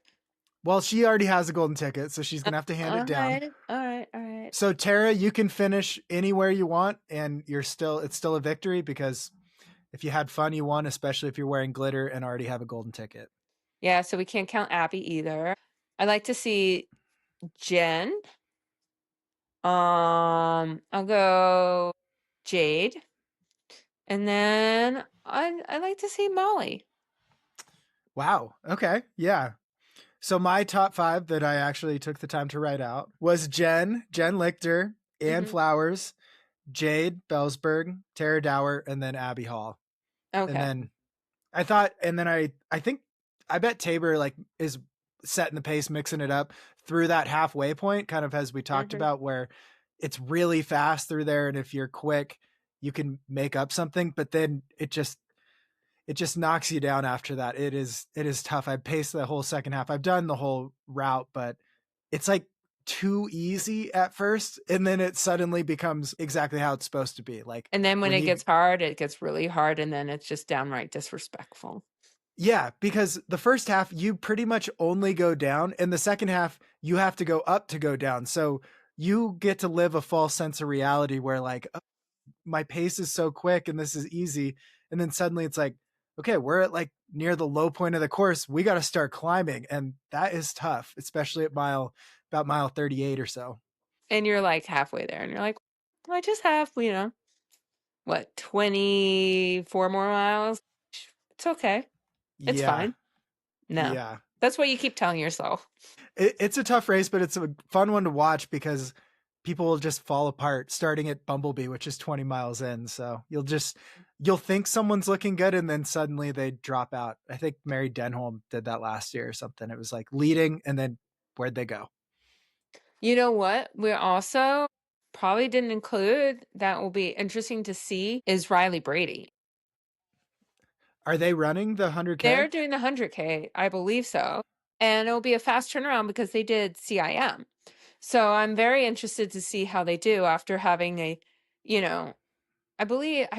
Well, she already has a golden ticket, so she's going to have to hand it down. All right. So Tara, you can finish anywhere you want and it's still a victory because if you had fun, you won, especially if you're wearing glitter and already have a golden ticket. Yeah, so we can't count Abby either. I'd like to see Jen. I'll go Jade. And then I'd like to see Molly. Wow. Okay. Yeah. So my top 5 that I actually took the time to write out was Jen Lichter, Ann Flowers, Jade Bellsberg, Tara Dower, and then Abby Hall. Okay. And then I think I bet Tabor like is setting the pace, mixing it up through that halfway point, kind of as we talked about, where it's really fast through there, and if you're quick, you can make up something, but then it just knocks you down after that. It is tough. I paced the whole second half. I've done the whole route, but it's like too easy at first, and then it suddenly becomes exactly how it's supposed to be. Like, and then when it gets hard, it gets really hard, and then it's just downright disrespectful. Yeah, because the first half you pretty much only go down, and the second half you have to go up to go down. So you get to live a false sense of reality where like, oh, my pace is so quick and this is easy, and then suddenly it's like, okay, we're at like near the low point of the course. We got to start climbing, and that is tough, especially at about mile 38 or so. And you're like halfway there, and you're like, well, I just have, what, 24 more miles? It's okay. It's fine. No. Yeah. That's what you keep telling yourself. It's a tough race, but it's a fun one to watch because people will just fall apart starting at Bumblebee, which is 20 miles in. So you'll think someone's looking good, and then suddenly they drop out. I think Mary Denholm did that last year or something. It was like leading, and then where'd they go? You know what? We also probably didn't include that will be interesting to see is Riley Brady. Are they running the 100K? They're doing the 100K, I believe so. And it'll be a fast turnaround because they did CIM. So I'm very interested to see how they do after having I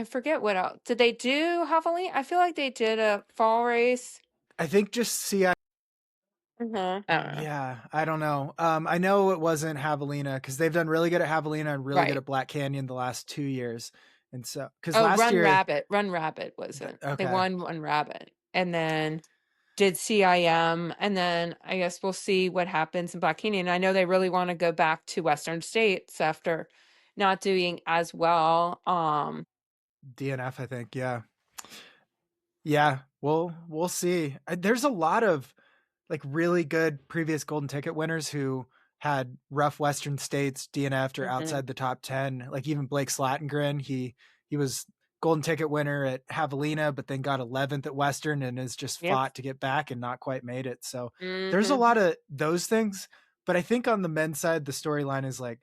forget what else. Did they do Javelina? I feel like they did a fall race. I think just CIM. I don't know. Yeah, I don't know. I know it wasn't Javelina because they've done really good at Javelina and really good at Black Canyon the last 2 years. And so, because last year, Run Rabbit wasn't. Okay. They won Run Rabbit and then did CIM, and then I guess we'll see what happens in Black Canyon. I know they really want to go back to Western States after not doing as well. DNF, I think, yeah. We'll see. There's a lot of like really good previous golden ticket winners who had rough Western States, DNF'd or outside the top 10. Like even Blake Slatengren, he was golden ticket winner at Javelina, but then got 11th at Western and has just fought to get back and not quite made it. So there's a lot of those things. But I think on the men's side, the storyline is like,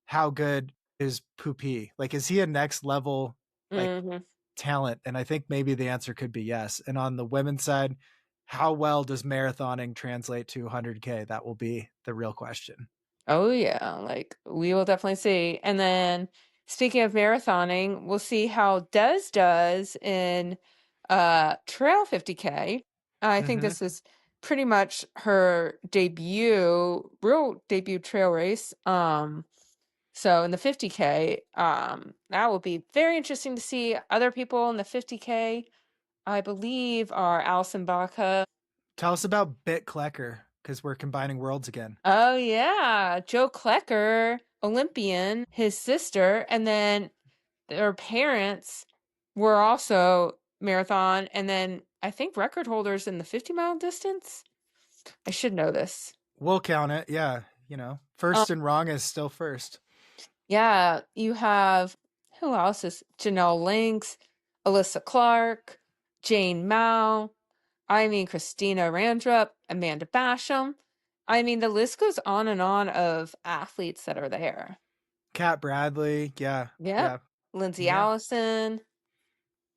how good is Poupy? Like, is he a next level like talent? And I think maybe the answer could be yes. And on the women's side, how well does marathoning translate to 100K? That will be the real question. Oh yeah, like we will definitely see. And then speaking of marathoning, we'll see how Des does in Trail 50K. I think Hmm. this is pretty much her real debut trail race. So in the 50K, that will be very interesting to see. Other people in the 50K, I believe, are Allison Baca. Tell us about Bit Klecker because we're combining worlds again. Oh yeah, Joe Klecker, Olympian, his sister, and then their parents were also marathon, and then I think record holders in the 50-mile distance. I should know this. We'll count it. Yeah, Um, first and wrong is still first. yeah, you have who else is Janelle Lynx, Alyssa Clark, Jane Mao. I mean Christina Randrup, Amanda Basham. I mean the list goes on and on of athletes that are there. Cat Bradley. Yeah, Yep. yeah, Lindsay yeah. Allison.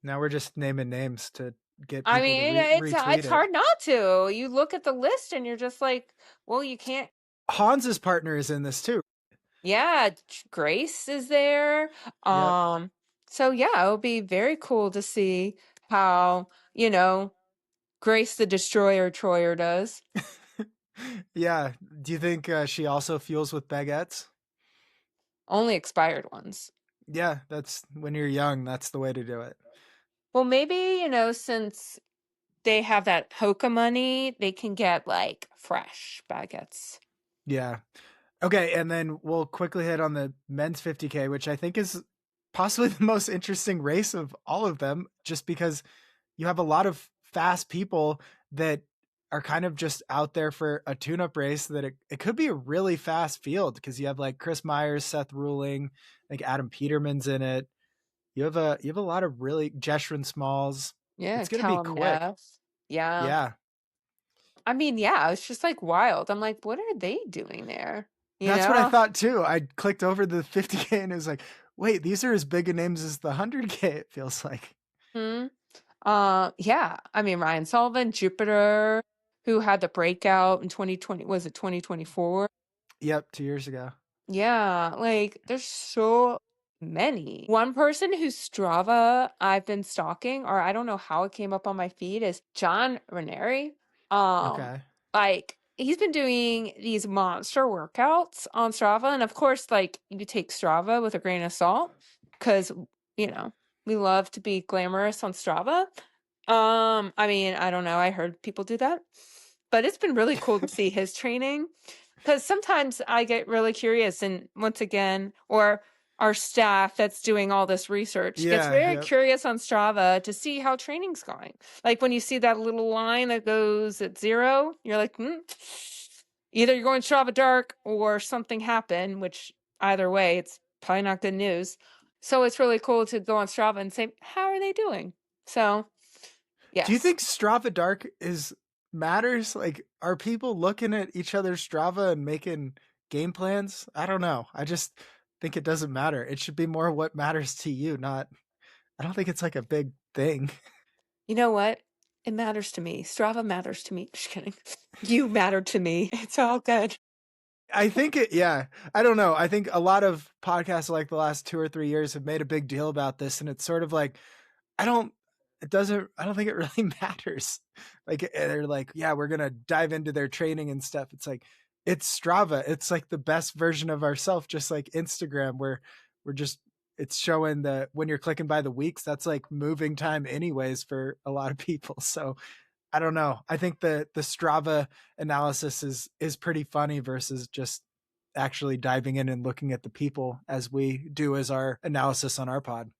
Now we're just naming names to get I people to mean, retweet it's it. hard not to. You look at the list and you're just like, well, you can't. Hans's partner is in this too. Yeah, Grace is there. Yep. So yeah, it'll be very cool to see how, Grace the Destroyer Troyer does. Yeah. Do you think she also fuels with baguettes? Only expired ones. Yeah, that's when you're young, that's the way to do it. Well, maybe, since they have that Hoka money, they can get like fresh baguettes. Yeah. Okay, and then we'll quickly hit on the men's 50K, which I think is possibly the most interesting race of all of them, just because you have a lot of fast people that are kind of just out there for a tune-up race that it could be a really fast field because you have like Chris Myers, Seth Ruling, like Adam Peterman's in it. You have a lot of really Jeshrin Smalls. Yeah, It's gonna be Callum quick. Neff. Yeah. Yeah. I mean, yeah, it's just like wild. I'm like, what are they doing there? You That's what I know? thought too. I clicked over the 50K and it was like, wait, these are as big a names as the 100K, it feels like. Hmm. Yeah. I mean, Ryan Sullivan, Jupiter, who had the breakout in 2020, was it 2024? Yep, 2 years ago. Yeah, like there's so many. One person whose Strava I've been stalking, or I don't know how it came up on my feed, is John Ranieri. Um, Okay. like he's been doing these monster workouts on Strava, and of course, like you take Strava with a grain of salt, because you know we love to be glamorous on Strava. I mean, I don't know. I heard people do that, but it's been really cool to see his training. Because sometimes I get really curious, and once again, or our staff that's doing all this research gets Yeah, very yep. curious on Strava to see how training's going. Like when you see that little line that goes at 0, you're like, either you're going Strava dark or something happened, which either way, it's probably not good news. So it's really cool to go on Strava and say, how are they doing? So, Do you yes. think Strava Dark is matters? Like, are people looking at each other's Strava and making game plans? I don't know. I just think it doesn't matter. It should be more what matters to you, not I don't think it's like a big thing. You know what? It matters to me. Strava matters to me. Just kidding. You matter to me. It's all good. I think yeah. I don't know. I think a lot of podcasts like the last 2 or 3 years have made a big deal about this, and it's sort of like I don't I don't think it really matters. Like they're like, yeah, we're gonna dive into their training and stuff. It's like it's Strava. It's like the best version of ourselves, just like Instagram, where we're just it's showing the when you're clicking by the weeks, that's like moving time anyways for a lot of people. So I don't know. I think the Strava analysis is pretty funny versus just actually diving in and looking at the people as we do as our analysis on our pod.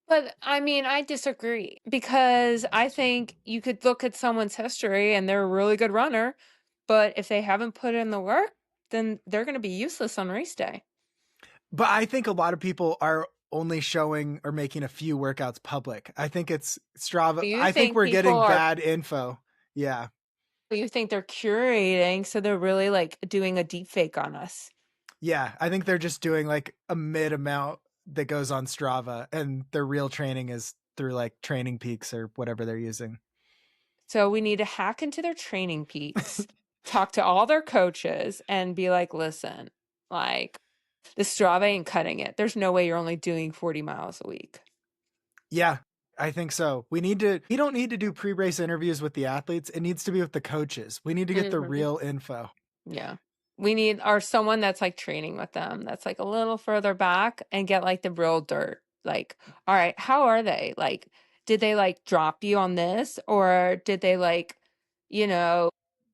But I mean, I disagree because I think you could look at someone's history and they're a really good runner, but if they haven't put in the work, then they're going to be useless on race day. But I think a lot of people are only showing or making a few workouts public. I think it's Strava. You I think think we're people getting are, bad info. Yeah. you think they're curating, so they're really like doing a deep fake on us. Yeah. I think they're just doing like a mid amount that goes on Strava and their real training is through like Training Peaks or whatever they're using. So we need to hack into their training peaks, talk to all their coaches, and be like, listen, like the Strava ain't cutting it. There's no way you're only doing 40 miles a week. Yeah, I think so. We don't need to do pre-race interviews with the athletes. It needs to be with the coaches. We need to get the real info. Yeah. We need someone that's like training with them, that's like a little further back, and get like the real dirt. Like, all right, how are they? Like, did they like drop you on this, or did they like,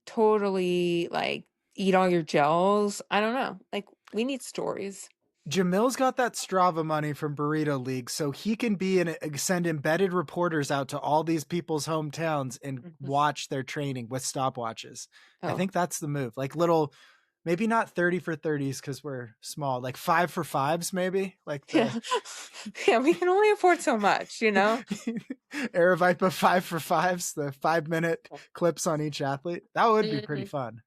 totally like eat all your gels? I don't know. Like, we need stories. Jamil's got that Strava money from Burrito League, so he can send embedded reporters out to all these people's hometowns and watch their training with stopwatches. I think that's the move. Like little, maybe not 30 for 30s because we're small, like 5 for 5s maybe. Like yeah, we can only afford so much, Aravaipa 5 for 5s, the 5-minute clips on each athlete. That would be pretty fun.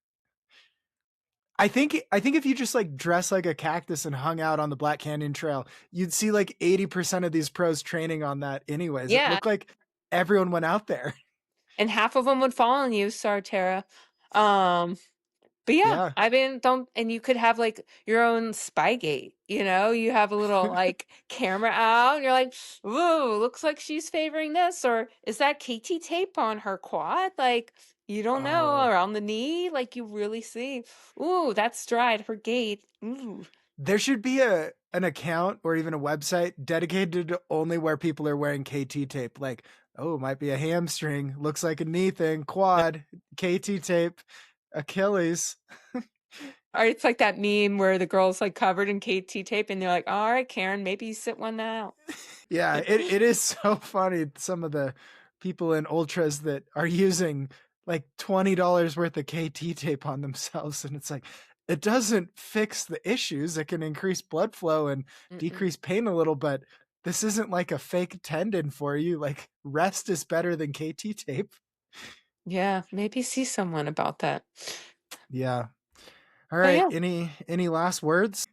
I think if you just like dress like a cactus and hung out on the Black Canyon Trail, you'd see like 80% of these pros training on that anyways. Yeah. It looked like everyone went out there. And half of them would fall on you, Sartera. But yeah, I mean, and you could have like your own Spygate, you have a little like camera out and you're like, whoa, looks like she's favoring this. Or is that KT tape on her quad? Like, you don't know, around the knee, like you really see, ooh, that stride, her gait. Ooh. There should be an account or even a website dedicated to only where people are wearing KT tape. Like, oh, it might be a hamstring, looks like a knee thing, quad, KT tape, Achilles. Or it's like that meme where the girl's like covered in KT tape and they're like, all right, Karen, maybe you sit one out. Yeah, it is so funny. Some of the people in ultras that are using like $20 worth of KT tape on themselves. And it's like, it doesn't fix the issues. It can increase blood flow and decrease pain a little, but this isn't like a fake tendon for you. Like rest is better than KT tape. Yeah, maybe see someone about that. Yeah. All right. Yeah. Any last words?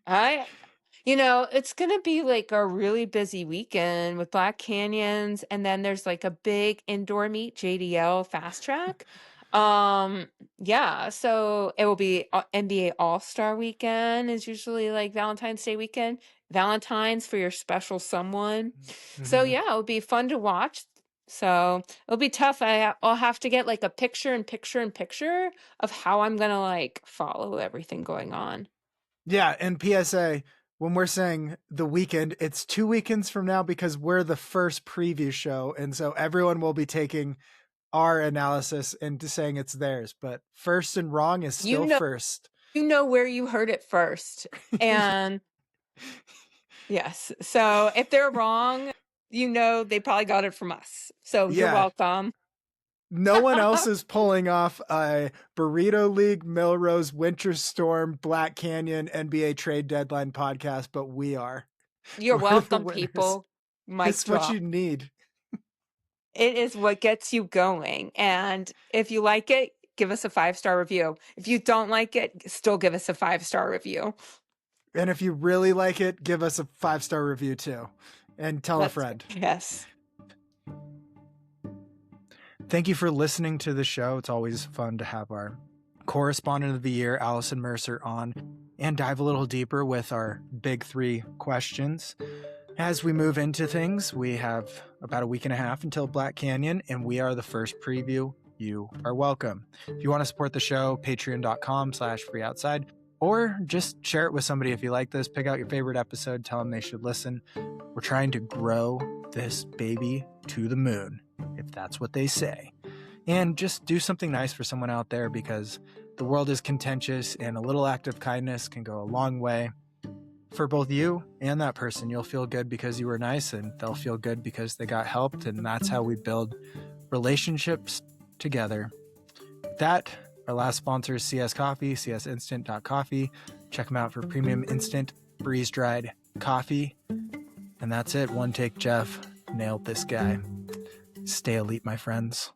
It's going to be like a really busy weekend with Black Canyons. And then there's like a big indoor meet, JDL Fast Track. Yeah, so it will be NBA All-Star Weekend is usually like Valentine's Day weekend. Valentine's for your special someone. So yeah, it'll be fun to watch. So it'll be tough. I'll have to get like a picture of how I'm going to like follow everything going on. Yeah, and PSA, when we're saying the weekend, it's 2 weekends from now because we're the first preview show. And so everyone will be taking our analysis and saying it's theirs. But first and wrong is still first. You know where you heard it first. And yes. So if they're wrong, they probably got it from us. So you're welcome. No one else is pulling off a Burrito League, Millrose, Winter Storm, Black Canyon, NBA trade deadline podcast, but we are. You're welcome, people. It's what you need. It is what gets you going. And if you like it, give us a 5-star review. If you don't like it, still give us a 5-star review. And if you really like it, give us a 5-star review too. And tell a friend. Yes. Thank you for listening to the show. It's always fun to have our correspondent of the year, Allison Mercer, on and dive a little deeper with our big 3 questions. As we move into things, we have about a week and a half until Black Canyon, and we are the first preview. You are welcome. If you want to support the show, patreon.com/freeoutside, or just share it with somebody if you like this. Pick out your favorite episode, tell them they should listen. We're trying to grow this baby to the moon, if that's what they say. And just do something nice for someone out there because the world is contentious and a little act of kindness can go a long way. For both you and that person, you'll feel good because you were nice and they'll feel good because they got helped. And that's how we build relationships together. With that, our last sponsor is CS Coffee, csinstant.coffee. Check them out for premium instant freeze-dried coffee. And that's it. One take, Jeff. Nailed this guy. Stay elite, my friends.